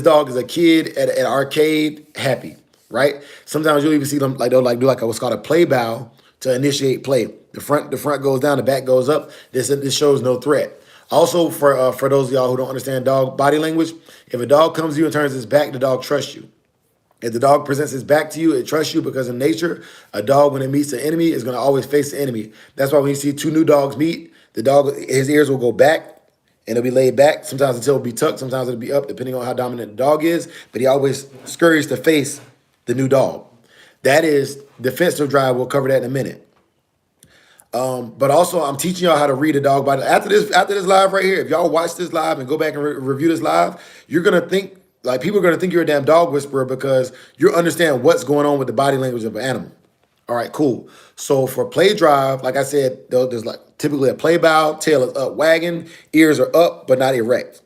dog is a kid at an arcade happy, right? Sometimes you'll even see them they'll do what's called a play bow to initiate play. The front goes down, the back goes up. This shows no threat. Also, for those of y'all who don't understand dog body language, if a dog comes to you and turns its back, the dog trusts you. If the dog presents its back to you, it trusts you because in nature, a dog, when it meets the enemy, is going to always face the enemy. That's why when you see two new dogs meet, the dog, his ears will go back and it'll be laid back. Sometimes the tail will be tucked. Sometimes it'll be up, depending on how dominant the dog is. But he always scurries to face the new dog. That is defensive drive. We'll cover that in a minute. But also, I'm teaching y'all how to read a dog body. After this live right here, if y'all watch this live and go back and review this live, you're going to think, people are going to think you're a damn dog whisperer because you understand what's going on with the body language of an animal. All right, cool. So for play drive, like I said, there's typically a play bow, tail is up wagging, ears are up but not erect.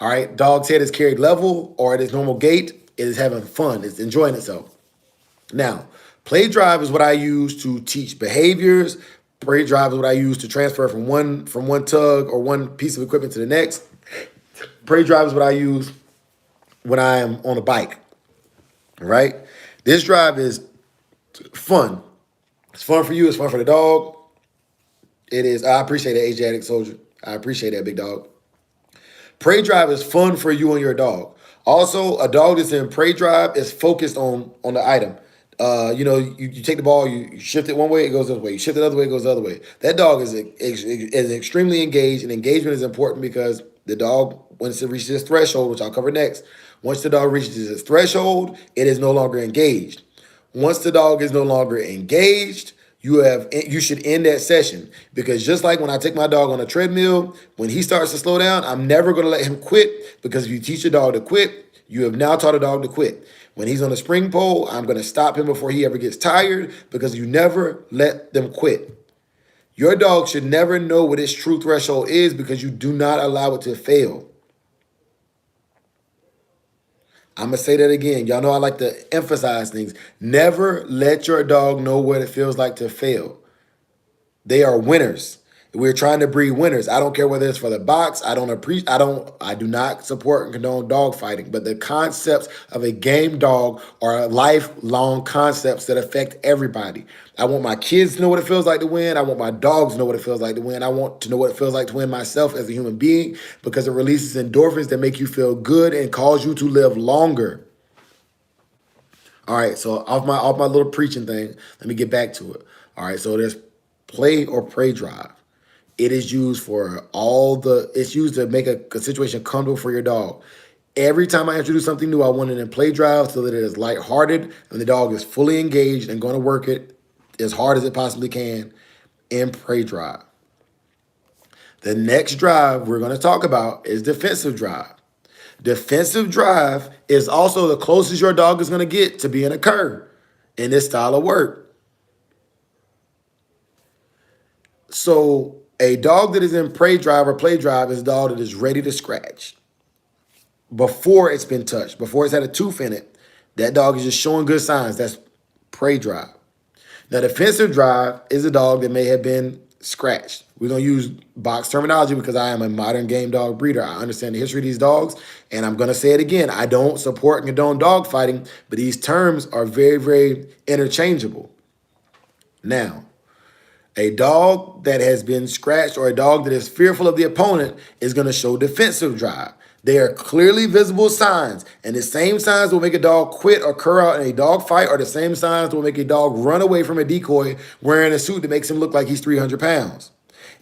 All right, dog's head is carried level or at its normal gait. It is having fun. It's enjoying itself. Now, play drive is what I use to teach behaviors. Play drive is what I use to transfer from one tug or one piece of equipment to the next. Play drive is what I use when I am on a bike, right? This drive is fun. It's fun for you. It's fun for the dog. It is. I appreciate that, Asiatic soldier. I appreciate that, big dog. Prey drive is fun for you and your dog. Also, a dog that's in prey drive is focused on the item. You take the ball, you shift it one way, it goes this way. You shift it the other way, it goes the other way. That dog is extremely engaged, and engagement is important because the dog, once it reaches its threshold, which I'll cover next, once the dog reaches its threshold, it is no longer engaged. Once the dog is no longer engaged, you should end that session, because just like when I take my dog on a treadmill, when he starts to slow down, I'm never going to let him quit, because if you teach a dog to quit, you have now taught a dog to quit. When he's on a spring pole, I'm going to stop him before he ever gets tired, because you never let them quit. Your dog should never know what its true threshold is, because you do not allow it to fail. I'm going to say that again. Y'all know I like to emphasize things. Never let your dog know what it feels like to fail. They are winners. We're trying to breed winners. I don't care whether it's for the box. I do not support and condone dog fighting, but the concepts of a game dog are lifelong concepts that affect everybody. I want my kids to know what it feels like to win. I want my dogs to know what it feels like to win. I want to know what it feels like to win myself as a human being, because it releases endorphins that make you feel good and cause you to live longer. All right, so off my little preaching thing, let me get back to it. All right, so there's play or prey drive. It is used for it's used to make a situation comfortable for your dog. Every time I introduce something new, I want it in play drive so that it is lighthearted and the dog is fully engaged and going to work it as hard as it possibly can in prey drive. The next drive we're going to talk about is defensive drive. Defensive drive is also the closest your dog is going to get to being a cur in this style of work. So a dog that is in prey drive or play drive is a dog that is ready to scratch before it's been touched, before it's had a tooth in it. That dog is just showing good signs. That's prey drive. Now, defensive drive is a dog that may have been scratched. We're going to use box terminology because I am a modern game dog breeder. I understand the history of these dogs, and I'm going to say it again. I don't support and condone dog fighting, but these terms are very, very interchangeable. Now, a dog that has been scratched or a dog that is fearful of the opponent is going to show defensive drive. They are clearly visible signs, and the same signs will make a dog quit or cur out in a dog fight are the same signs that will make a dog run away from a decoy wearing a suit that makes him look like he's 300 pounds.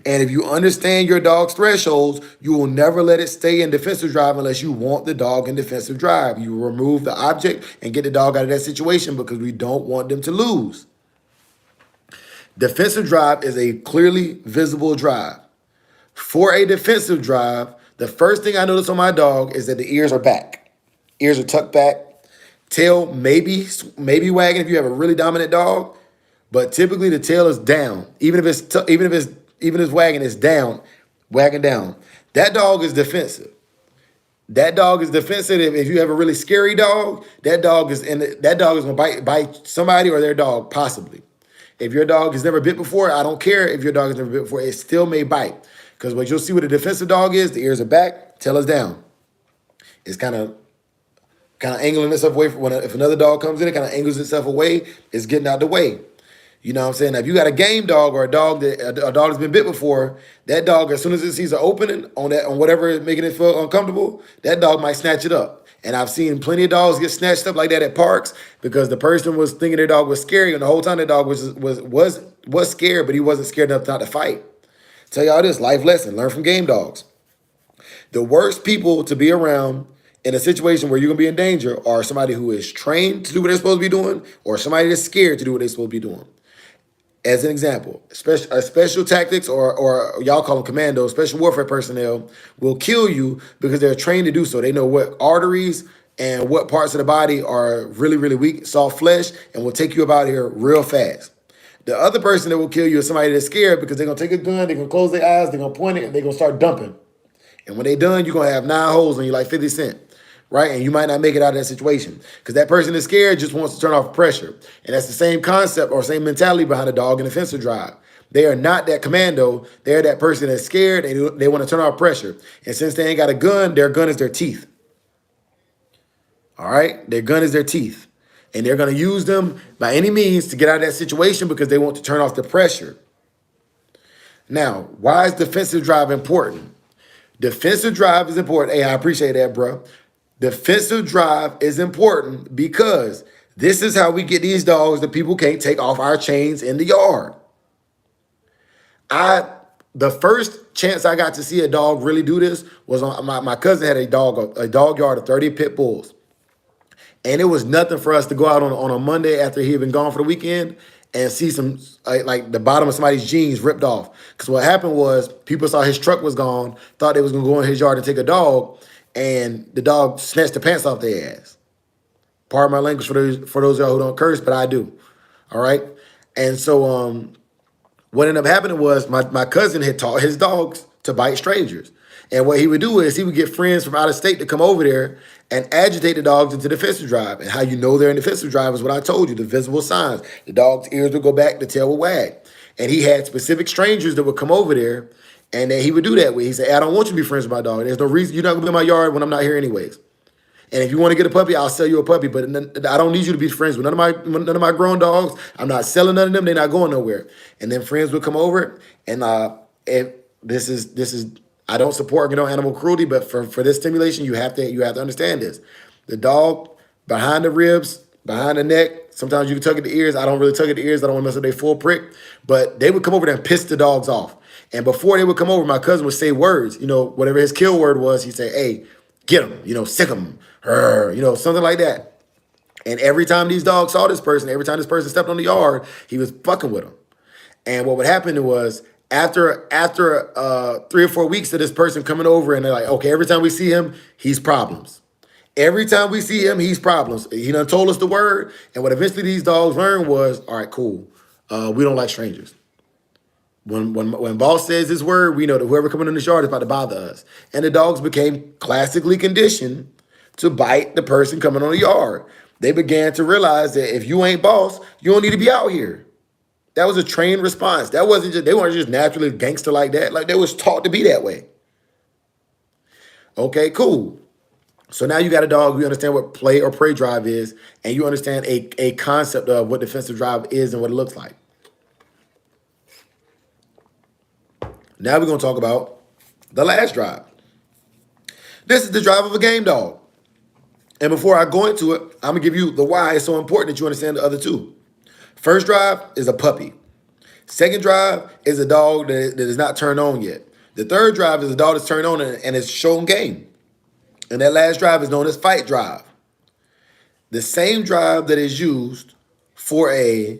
And if you understand your dog's thresholds, you will never let it stay in defensive drive unless you want the dog in defensive drive. You remove the object and get the dog out of that situation because we don't want them to lose. Defensive drive is a clearly visible drive. For a defensive drive, the first thing I notice on my dog is that the ears are back. Ears are tucked back. Tail maybe wagging if you have a really dominant dog, but typically the tail is down. Even if it's wagging, it's down, wagging down. That dog is defensive. That dog is defensive. If you have a really scary dog, that dog is gonna bite somebody or their dog possibly. If your dog has never bit before, I don't care if your dog has never bit before, it still may bite. Because what you'll see with a defensive dog is the ears are back, tail is down. It's kind of angling itself away from if another dog comes in, it kind of angles itself away, it's getting out the way. You know what I'm saying? Now, if you got a game dog or a dog that's been bit before, that dog, as soon as it sees an opening on whatever is making it feel uncomfortable, that dog might snatch it up. And I've seen plenty of dogs get snatched up like that at parks because the person was thinking their dog was scary, and the whole time their dog was scared, but he wasn't scared enough not to fight. Tell y'all this life lesson: learn from game dogs. The worst people to be around in a situation where you're gonna be in danger are somebody who is trained to do what they're supposed to be doing, or somebody that's scared to do what they're supposed to be doing. As an example, special tactics or y'all call them commandos, special warfare personnel will kill you because they're trained to do so. They know what arteries and what parts of the body are really, really weak, soft flesh, and will take you up out of here real fast. The other person that will kill you is somebody that's scared because they're going to take a gun, they're going to close their eyes, they're going to point it, and they're going to start dumping. And when they're done, you're going to have 9 holes on you like 50 Cent. Right? And you might not make it out of that situation because that person is scared, just wants to turn off pressure. And that's the same concept or same mentality behind a dog in defensive drive. They are not that commando. They're that person that's scared and they want to turn off pressure. And since they ain't got a gun, their gun is their teeth. All right? Their gun is their teeth. And they're going to use them by any means to get out of that situation because they want to turn off the pressure. Now, why is defensive drive important? Defensive drive is important. Hey, I appreciate that, bro. Defensive drive is important because this is how we get these dogs that people can't take off our chains in the yard. The first chance I got to see a dog really do this was on my cousin had a dog yard of 30 pit bulls. And it was nothing for us to go out on a Monday after he had been gone for the weekend and see some like the bottom of somebody's jeans ripped off. Because what happened was people saw his truck was gone, thought they was gonna go in his yard and take a dog, and the dog snatched the pants off their ass. Pardon my language for those of y'all who don't curse, but I do. All right. And so what ended up happening was my cousin had taught his dogs to bite strangers. And what he would do is he would get friends from out of state to come over there and agitate the dogs into defensive drive. And how you know they're in defensive drive is what I told you, the visible signs. The dog's ears would go back, the tail would wag. And he had specific strangers that would come over there and then he would do that with. He said, hey, I don't want you to be friends with my dog. There's no reason. You're not going to be in my yard when I'm not here anyways. And if you want to get a puppy, I'll sell you a puppy. But I don't need you to be friends with none of my grown dogs. I'm not selling none of them. They're not going nowhere. And then friends would come over, and this is I don't support animal cruelty, but for this stimulation, you have to understand this. The dog behind the ribs, behind the neck. Sometimes you can tug at the ears. I don't really tug at the ears. I don't want to mess up their full prick. But they would come over there and piss the dogs off. And before they would come over, my cousin would say words. Whatever his kill word was, he'd say, "Hey, get him. Sick him." Something like that. And every time these dogs saw this person, every time this person stepped on the yard, he was fucking with them. And what would happen was after 3 or 4 weeks of this person coming over, and they're like, okay, every time we see him, he's problems. Every time we see him, he's problems. He done told us the word. And what eventually these dogs learned was, all right, cool. We don't like strangers. When boss says his word, we know that whoever coming in the yard is about to bother us. And the dogs became classically conditioned to bite the person coming on the yard. They began to realize that if you ain't boss, you don't need to be out here. That was a trained response. That wasn't just, they weren't just naturally gangster like that. Like they was taught to be that way. Okay, cool. So now you got a dog, you understand what play or prey drive is, and you understand a concept of what defensive drive is and what it looks like. Now we're going to talk about the last drive. This is the drive of a game dog. And before I go into it, I'm going to give you the why it's so important that you understand the other two. First drive is a puppy. Second drive is a dog that is not turned on yet. The third drive is a dog that's turned on and is shown game. And that last drive is known as fight drive. The same drive that is used for a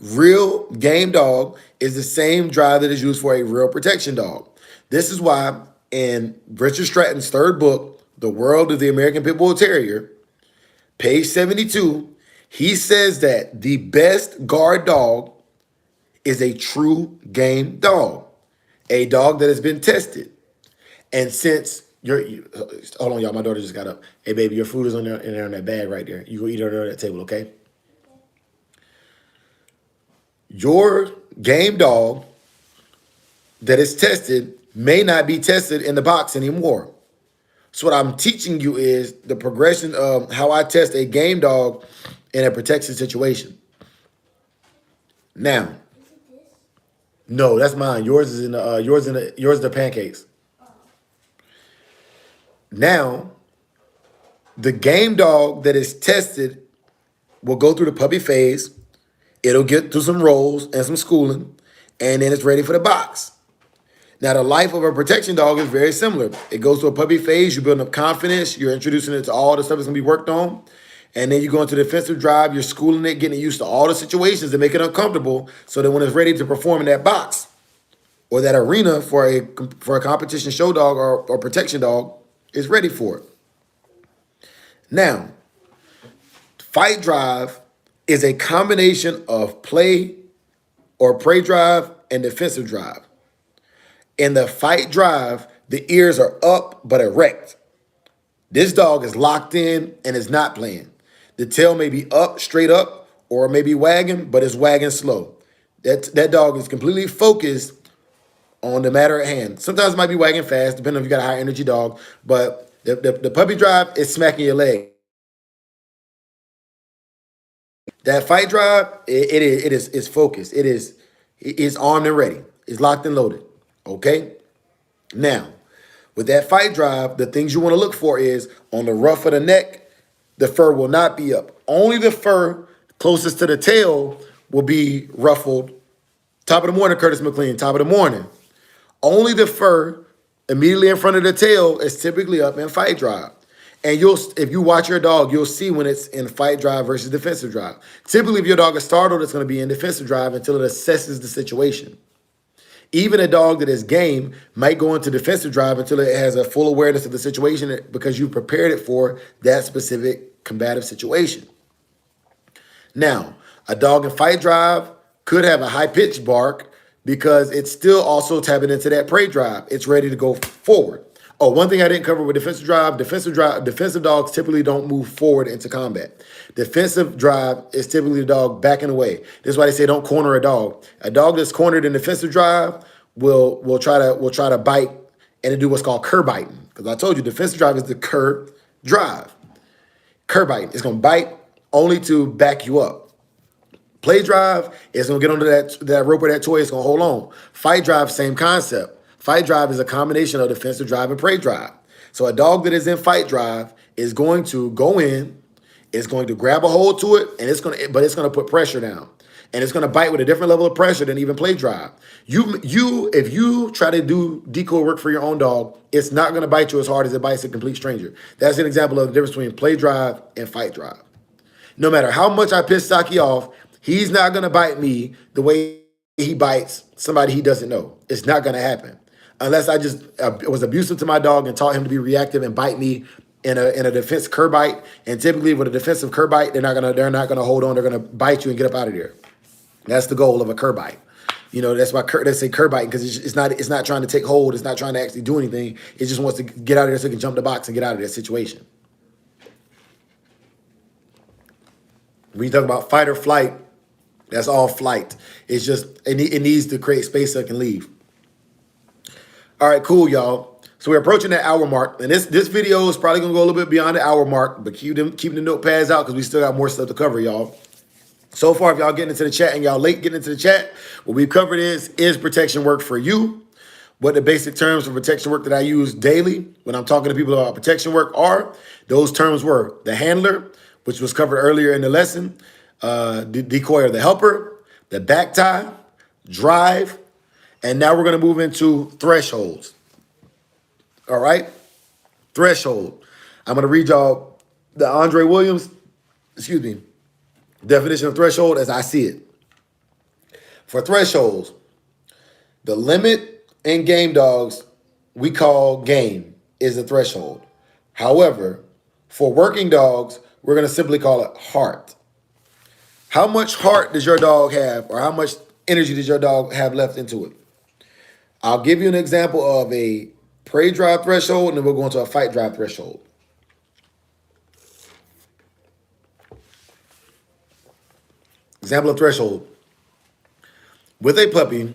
real game dog is the same drive that is used for a real protection dog. This is why in Richard Stratton's third book, The World of the American Pit Bull Terrier, page 72, he says that the best guard dog is a true game dog, a dog that has been tested. And since hold on, y'all, my daughter just got up. Hey, baby, your food is in there in that bag right there. You go eat it under that table, okay? Your game dog that is tested may not be tested in the box anymore. So what I'm teaching you is the progression of how I test a game dog in a protection situation. Now, no, that's mine. Yours is in the pancakes. Now, the game dog that is tested will go through the puppy phase. It'll get through some roles and some schooling, and then it's ready for the box. Now, the life of a protection dog is very similar. It goes through a puppy phase. You're building up confidence. You're introducing it to all the stuff that's going to be worked on. And then you go into the defensive drive. You're schooling it, getting it used to all the situations that make it uncomfortable so that when it's ready to perform in that box or that arena for a competition show dog or protection dog, is ready for it. Now, fight drive is a combination of play or prey drive and defensive drive. In the fight drive, the ears are up but erect. This dog is locked in and is not playing. The tail may be up, straight up, or maybe wagging, but it's wagging slow. That dog is completely focused on the matter at hand. Sometimes it might be wagging fast, depending if you got a high energy dog, but the puppy drive is smacking your leg. That fight drive, it's focused. It's armed and ready. It's locked and loaded. Okay? Now, with that fight drive, the things you want to look for is on the ruff of the neck, the fur will not be up. Only the fur closest to the tail will be ruffled. Top of the morning, Curtis McLean, top of the morning. Only the fur immediately in front of the tail is typically up in fight drive. And if you watch your dog, you'll see when it's in fight drive versus defensive drive. Typically, if your dog is startled, it's going to be in defensive drive until it assesses the situation. Even a dog that is game might go into defensive drive until it has a full awareness of the situation because you prepared it for that specific combative situation. Now, a dog in fight drive could have a high-pitched bark because it's still also tapping into that prey drive. It's ready to go forward. Oh, one thing I didn't cover with defensive dogs typically don't move forward into combat. Defensive drive is typically the dog backing away. This is why they say don't corner a dog. A dog that's cornered in defensive drive will try to bite and do what's called cur biting. Because I told you defensive drive is the cur drive. Cur biting. It's going to bite only to back you up. Play drive is going to get under that rope or that toy. It's going to hold on. Fight drive, same concept. Fight drive is a combination of defensive drive and prey drive. So a dog that is in fight drive is going to go in, it's going to grab a hold to it, and it's going to put pressure down. And it's going to bite with a different level of pressure than even play drive. If you try to do decoy work for your own dog, it's not going to bite you as hard as it bites a complete stranger. That's an example of the difference between play drive and fight drive. No matter how much I piss Saki off, he's not going to bite me the way he bites somebody he doesn't know. It's not going to happen. Unless I just was abusive to my dog and taught him to be reactive and bite me in a defense cur bite. And typically with a defensive cur bite, they're not gonna hold on. They're gonna bite you and get up out of there. That's the goal of a cur bite. You know, that's why they say cur bite, because it's not trying to take hold. It's not trying to actually do anything. It just wants to get out of there so it can jump the box and get out of that situation. When you talk about fight or flight, that's all flight. It's just it needs to create space so it can leave. All right, cool, y'all. So we're approaching that hour mark, and this video is probably gonna go a little bit beyond the hour mark, but keeping the notepads out because we still got more stuff to cover, y'all. So far, if y'all getting into the chat and y'all late getting into the chat, what we've covered is protection work for you? What the basic terms of protection work that I use daily when I'm talking to people about protection work are. Those terms were the handler, which was covered earlier in the lesson, the decoy or the helper, the back tie, drive, and now we're going to move into thresholds. All right? Threshold. I'm going to read y'all the Andre Williams, definition of threshold as I see it. For thresholds, the limit in game dogs we call game is the threshold. However, for working dogs, we're going to simply call it heart. How much heart does your dog have, or how much energy does your dog have left into it? I'll give you an example of a prey drive threshold, and then we'll go into a fight drive threshold. Example of threshold. With a puppy,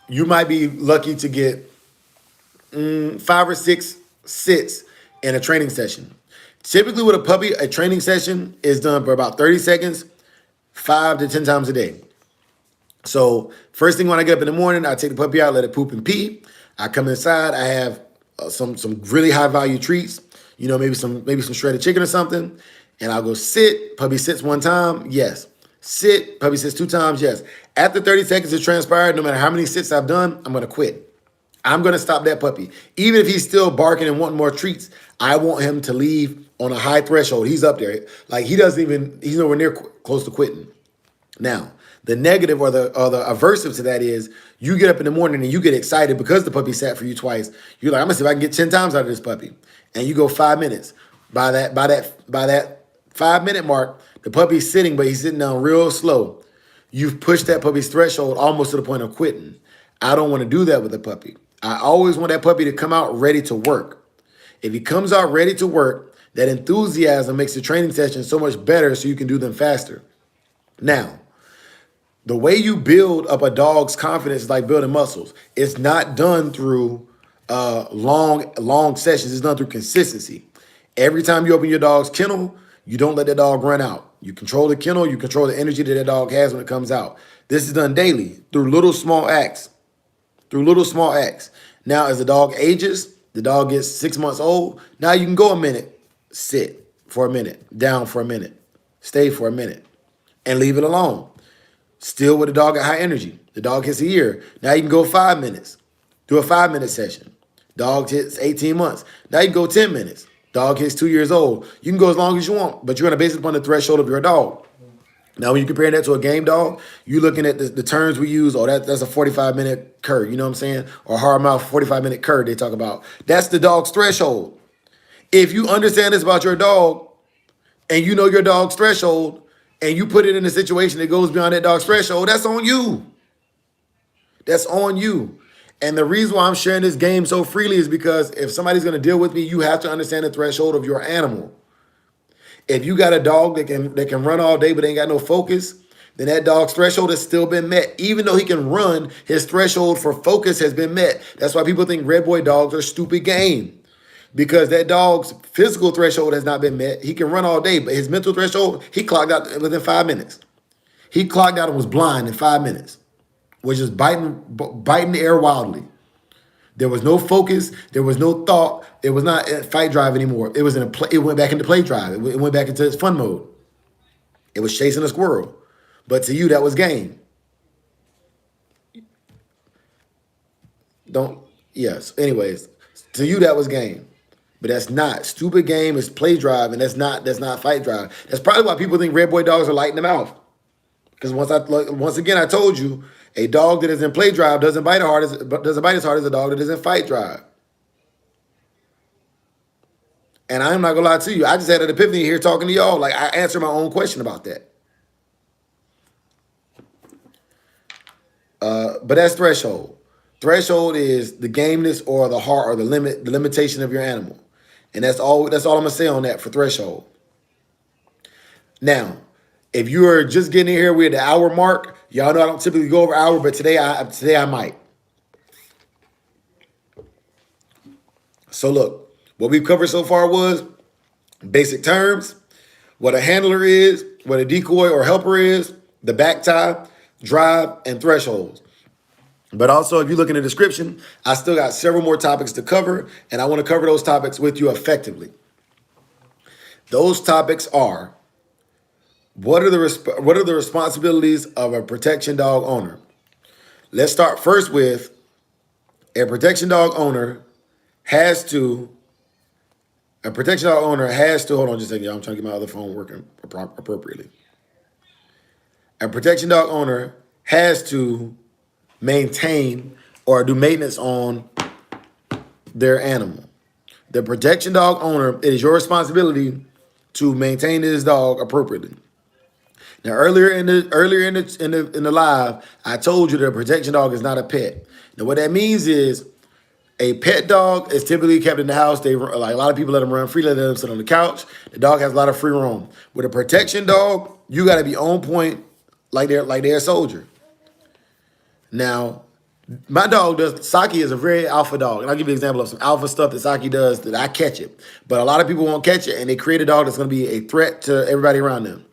you might be lucky to get 5 or 6 sits in a training session. Typically with a puppy, a training session is done for about 30 seconds, 5 to 10 times a day. So first thing when I get up in the morning, I take the puppy out, let it poop and pee. I come inside, I have some really high value treats, you know, maybe some shredded chicken or something, and I'll go sit. Puppy sits 1 time, yes. Sit, puppy sits 2 times, yes. After 30 seconds has transpired, no matter how many sits I've done, I'm gonna quit. I'm gonna stop that puppy. Even if he's still barking and wanting more treats, I want him to leave on a high threshold. He's up there. Like he's nowhere near close to quitting. Now, the negative or the aversive to that is you get up in the morning and you get excited because the puppy sat for you twice. You're like, I'm gonna see if I can get 10 times out of this puppy. And you go 5 minutes. By that 5-minute mark, the puppy's sitting, but he's sitting down real slow. You've pushed that puppy's threshold almost to the point of quitting. I don't want to do that with a puppy. I always want that puppy to come out ready to work. If he comes out ready to work, that enthusiasm makes the training session so much better so you can do them faster. Now, the way you build up a dog's confidence is like building muscles. It's not done through long sessions. It's done through consistency. Every time you open your dog's kennel, you don't let that dog run out. You control the kennel. You control the energy that dog has when it comes out. This is done daily through little small acts. Now, as the dog ages, the dog gets 6 months old. Now you can go a minute, sit for a minute, down for a minute, stay for a minute, and leave it alone. Still with the dog at high energy. The dog hits a year. Now you can go 5 minutes. Do a 5-minute session. Dog hits 18 months. Now you can go 10 minutes. Dog hits 2 years old. You can go as long as you want, but you're going to base it upon the threshold of your dog. Now, when you compare that to a game dog, you're looking at the terms we use. Oh, that's a 45-minute cur. You know what I'm saying? Or hard mouth 45-minute cur they talk about. That's the dog's threshold. If you understand this about your dog and you know your dog's threshold and you put it in a situation that goes beyond that dog's threshold, that's on you. That's on you. And the reason why I'm sharing this game so freely is because if somebody's going to deal with me, you have to understand the threshold of your animal. If you got a dog that can run all day but ain't got no focus, then that dog's threshold has still been met. Even though he can run, his threshold for focus has been met. That's why people think red boy dogs are stupid game. Because that dog's physical threshold has not been met. He can run all day, but his mental threshold, he clocked out within 5 minutes. He clocked out and was blind in 5 minutes. Was just biting the air wildly. There was no focus. There was no thought. It was not fight drive anymore. It was in a play. It went back into play drive. It went back into its fun mode. It was chasing a squirrel. But to you, that was game. Yes. Anyways, to you, that was game. But that's not. Stupid game is play drive, and that's not fight drive. That's probably why people think red boy dogs are light in the mouth. Because once again, I told you, a dog that is in play drive doesn't bite as hard as a dog that is in fight drive. And I'm not gonna lie to you, I just had an epiphany here talking to y'all. Like, I answered my own question about that. But that's threshold. Threshold is the gameness or the heart or the limitation of your animal. And that's all I'm gonna say on that for threshold. Now, if you are just getting in here, we're at the hour mark. Y'all know I don't typically go over hour, but today I might. So look, what we've covered so far was basic terms, what a handler is, what a decoy or helper is, the back tie, drive, and thresholds. But also, if you look in the description, I still got several more topics to cover, and I want to cover those topics with you effectively. Those topics are: what are the responsibilities of a protection dog owner? Let's start first with a protection dog owner has to, hold on just a second, y'all. I'm trying to get my other phone working appropriately. A protection dog owner has to maintain or do maintenance on their animal. The protection dog owner, it is your responsibility to maintain this dog appropriately. Now, earlier in the live, I told you that a protection dog is not a pet. Now, what that means is a pet dog is typically kept in the house. They like a lot of people let them run free, let them sit on the couch. The dog has a lot of free roam. With a protection dog, you got to be on point, like they're a soldier. Now, my dog Saki is a very alpha dog. And I'll give you an example of some alpha stuff that Saki does that I catch it. But a lot of people won't catch it, and they create a dog that's going to be a threat to everybody around them.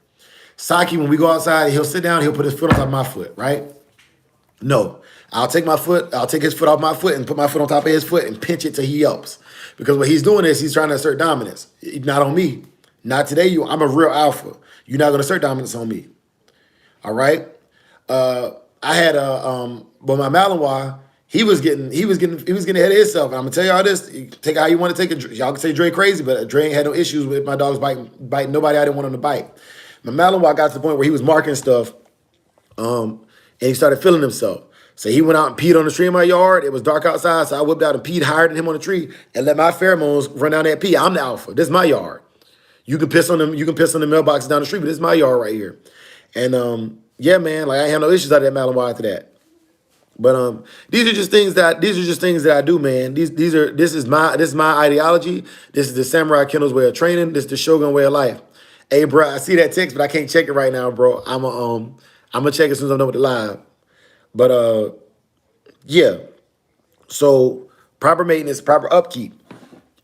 Saki, when we go outside, he'll sit down, he'll put his foot on top of my foot, right? No. I'll take his foot off my foot and put my foot on top of his foot and pinch it till he yelps. Because what he's doing is he's trying to assert dominance. Not on me. Not today. I'm a real alpha. You're not going to assert dominance on me. All right? I had but my Malinois, he was getting ahead of himself. And I'm gonna tell y'all this. Take it how you want to take it. Y'all can say Dre crazy, but Dre ain't had no issues with my dogs biting nobody I didn't want him to bite. My Malinois got to the point where he was marking stuff, and he started feeling himself. So he went out and peed on the tree in my yard. It was dark outside, so I whipped out and peed higher than him on the tree and let my pheromones run down that pee. I'm the alpha. This is my yard. You can piss on them. You can piss on the mailboxes down the street, but this is my yard right here. And yeah, man, like I ain't had no issues out of that Malinois after that. But these are just things that I do, man. This is my ideology. This is the Samurai Kennel's way of training. This is the Shogun way of life. Hey, bro, I see that text, but I can't check it right now, bro. I'm gonna check it as soon as I'm done with the live. But yeah. So proper maintenance, proper upkeep.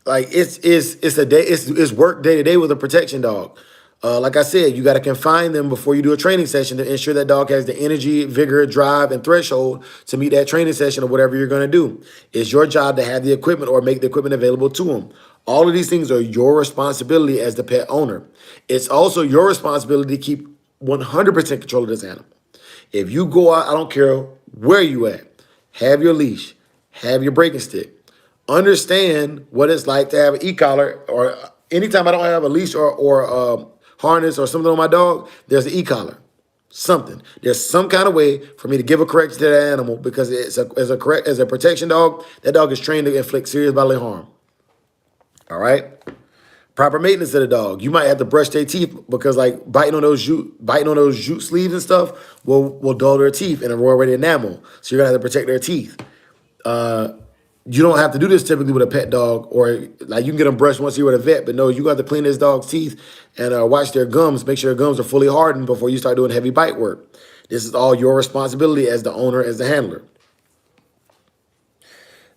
Like it's work day to day with a protection dog. Like I said, you got to confine them before you do a training session to ensure that dog has the energy, vigor, drive, and threshold to meet that training session or whatever you're going to do. It's your job to have the equipment or make the equipment available to them. All of these things are your responsibility as the pet owner. It's also your responsibility to keep 100% control of this animal. If you go out, I don't care where you at, have your leash, have your breaking stick. understand what it's like to have an e-collar, or anytime I don't have a leash or harness or something on my dog, there's an e-collar. Something. There's some kind of way for me to give a correction to that animal, because as a protection dog, that dog is trained to inflict serious bodily harm. All right. Proper maintenance of the dog. You might have to brush their teeth, because like biting on those jute sleeves and stuff will dull their teeth and erode their enamel. So you're gonna have to protect their teeth. You don't have to do this typically with a pet dog, or like you can get them brushed once you're with a vet, but no, you got to clean this dog's teeth and watch their gums, make sure their gums are fully hardened before you start doing heavy bite work. This is all your responsibility as the owner, as the handler.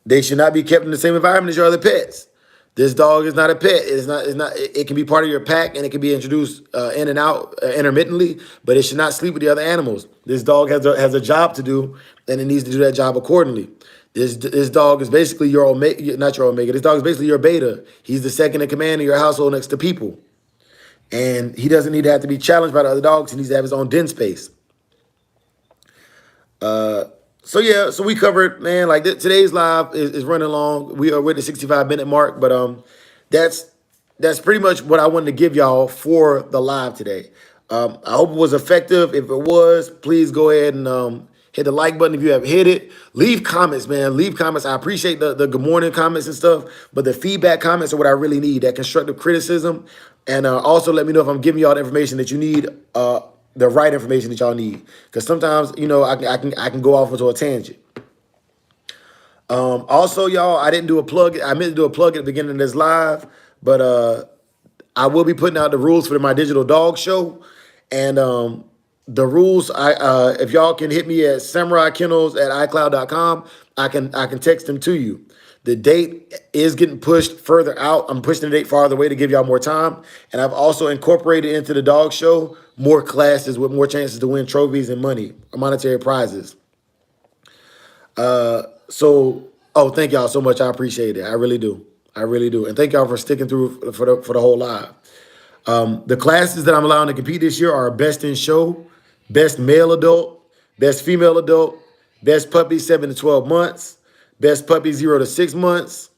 They should not be kept in the same environment as your other pets. This dog is not a pet. It's not. It's not. It can be part of your pack, and it can be introduced in and out intermittently. But it should not sleep with the other animals. This dog has a job to do, and it needs to do that job accordingly. This dog is basically your omega, not your omega. This dog is basically your beta. He's the second in command in your household next to people, and he doesn't need to have to be challenged by the other dogs. He needs to have his own den space. So yeah, so we covered, man. Like today's live is running long. We are with the 65-minute mark, but that's pretty much what I wanted to give y'all for the live today. I hope it was effective. If it was, please go ahead and hit the like button if you haven't hit it. Leave comments, man. Leave comments. I appreciate the good morning comments and stuff, but the feedback comments are what I really need. That constructive criticism, and also let me know if I'm giving y'all the information that you need. The right information that y'all need, because sometimes I can go off into a tangent. Also, y'all, I didn't do a plug. I meant to do a plug at the beginning of this live, but I will be putting out the rules for my digital dog show, and the rules. If y'all can hit me at samuraikennels@icloud.com, I can text them to you. The date is getting pushed further out. I'm pushing the date farther away to give y'all more time. And I've also incorporated into the dog show more classes with more chances to win trophies and money, monetary prizes. Oh, thank y'all so much. I appreciate it. I really do. I really do. And thank y'all for sticking through for the whole live. The classes that I'm allowing to compete this year are Best in Show, Best Male Adult, Best Female Adult, Best Puppy 7 to 12 months, Best Puppy 0 to 6 months.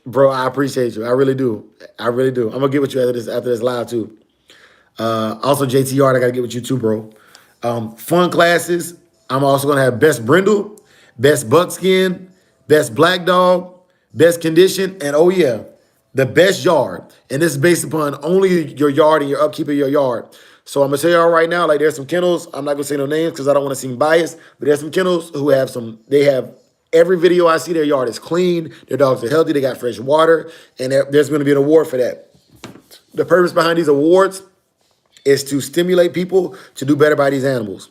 Bro, I appreciate you. I really do. I really do. I'm gonna get with you after this live too. Also, JTR, I gotta get with you too, bro. Fun classes. I'm also gonna have Best Brindle, Best Buckskin, Best Black Dog, Best Condition, and oh yeah, the best yard. And this is based upon only your yard and your upkeep of your yard. So I'm gonna tell y'all right now, like there's some kennels. I'm not gonna say no names because I don't want to seem biased, but there's some kennels who have they have every video I see, their yard is clean, their dogs are healthy, they got fresh water, and there's gonna be an award for that. The purpose behind these awards is to stimulate people to do better by these animals.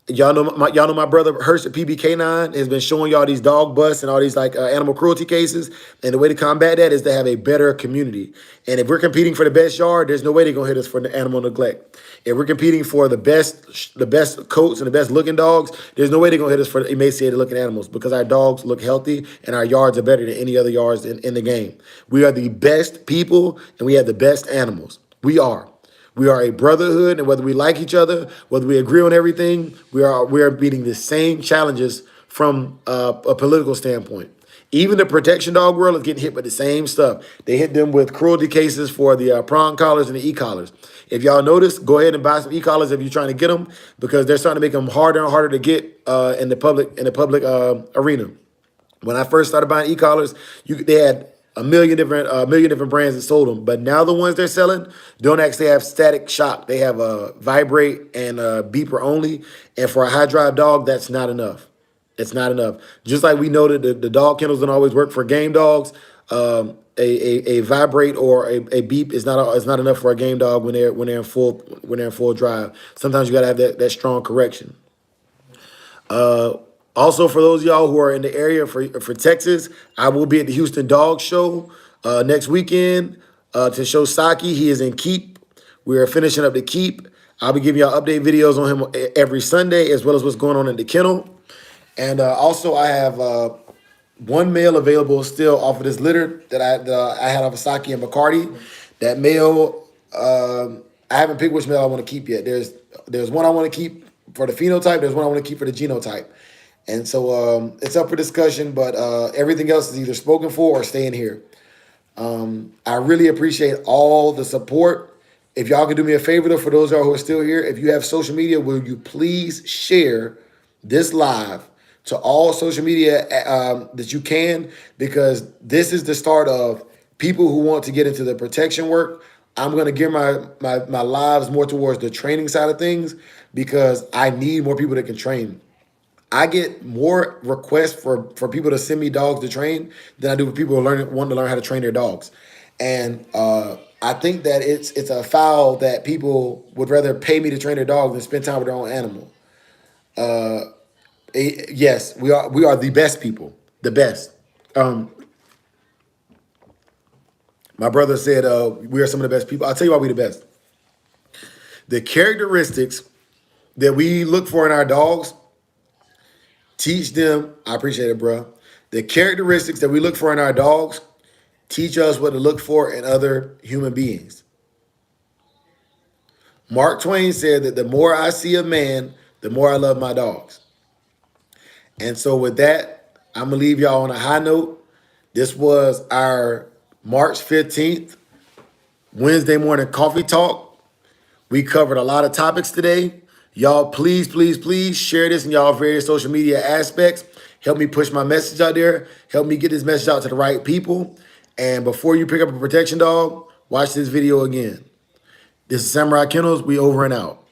Y'all know my brother Hurst at PBK9 has been showing y'all these dog busts and all these like animal cruelty cases. And the way to combat that is to have a better community. And if we're competing for the best yard, there's no way they're gonna hit us for the animal neglect. If we're competing for the best coats and the best looking dogs, there's no way they're gonna hit us for the emaciated looking animals, because our dogs look healthy and our yards are better than any other yards in the game. We are the best people and we have the best animals. We are. We are a brotherhood, and whether we like each other, whether we agree on everything, we are meeting the same challenges from a political standpoint. Even the protection dog world is getting hit with the same stuff. They hit them with cruelty cases for the prong collars and the e-collars. If y'all notice, go ahead and buy some e-collars if you're trying to get them, because they're starting to make them harder and harder to get in the public arena. When I first started buying e-collars, they had a million different brands that sold them. But now the ones they're selling don't actually have static shock. They have a vibrate and a beeper only. And for a high drive dog, that's not enough. It's not enough. Just like we know that the dog kennels don't always work for game dogs. A vibrate or a beep is not enough for a game dog when they're in full drive. Sometimes you gotta have that strong correction. Also, for those of y'all who are in the area for Texas, I will be at the Houston Dog Show next weekend to show Saki. He is in Keep. We are finishing up the Keep. I'll be giving y'all update videos on him every Sunday, as well as what's going on in the kennel. And also, I have one male available still off of this litter that I had off of Saki and Bacardi. That male, I haven't picked which male I want to keep yet. There's one I want to keep for the phenotype. There's one I want to keep for the genotype. And so it's up for discussion, but everything else is either spoken for or staying here. I really appreciate all the support. If y'all can do me a favor, though, for those of y'all who are still here, if you have social media, will you please share this live to all social media that you can? Because this is the start of people who want to get into the protection work. I'm going to gear my lives more towards the training side of things because I need more people that can train. I get more requests for people to send me dogs to train than I do for people who want to learn how to train their dogs. And I think that it's a foul that people would rather pay me to train their dog than spend time with their own animal. Yes, we are the best people, the best. Um, my brother said we are some of the best people. I'll tell you why we the best. The characteristics that we look for in our dogs, teach them. I appreciate it, bro. The characteristics that we look for in our dogs teach us what to look for in other human beings. Mark Twain said that the more I see a man, the more I love my dogs. And so with that, I'm going to leave y'all on a high note. This was our March 15th, Wednesday morning coffee talk. We covered a lot of topics today. Y'all, please, please, please share this in y'all various social media aspects. Help me push my message out there. Help me get this message out to the right people. And before you pick up a protection dog, watch this video again. This is Samurai Kennels. We over and out.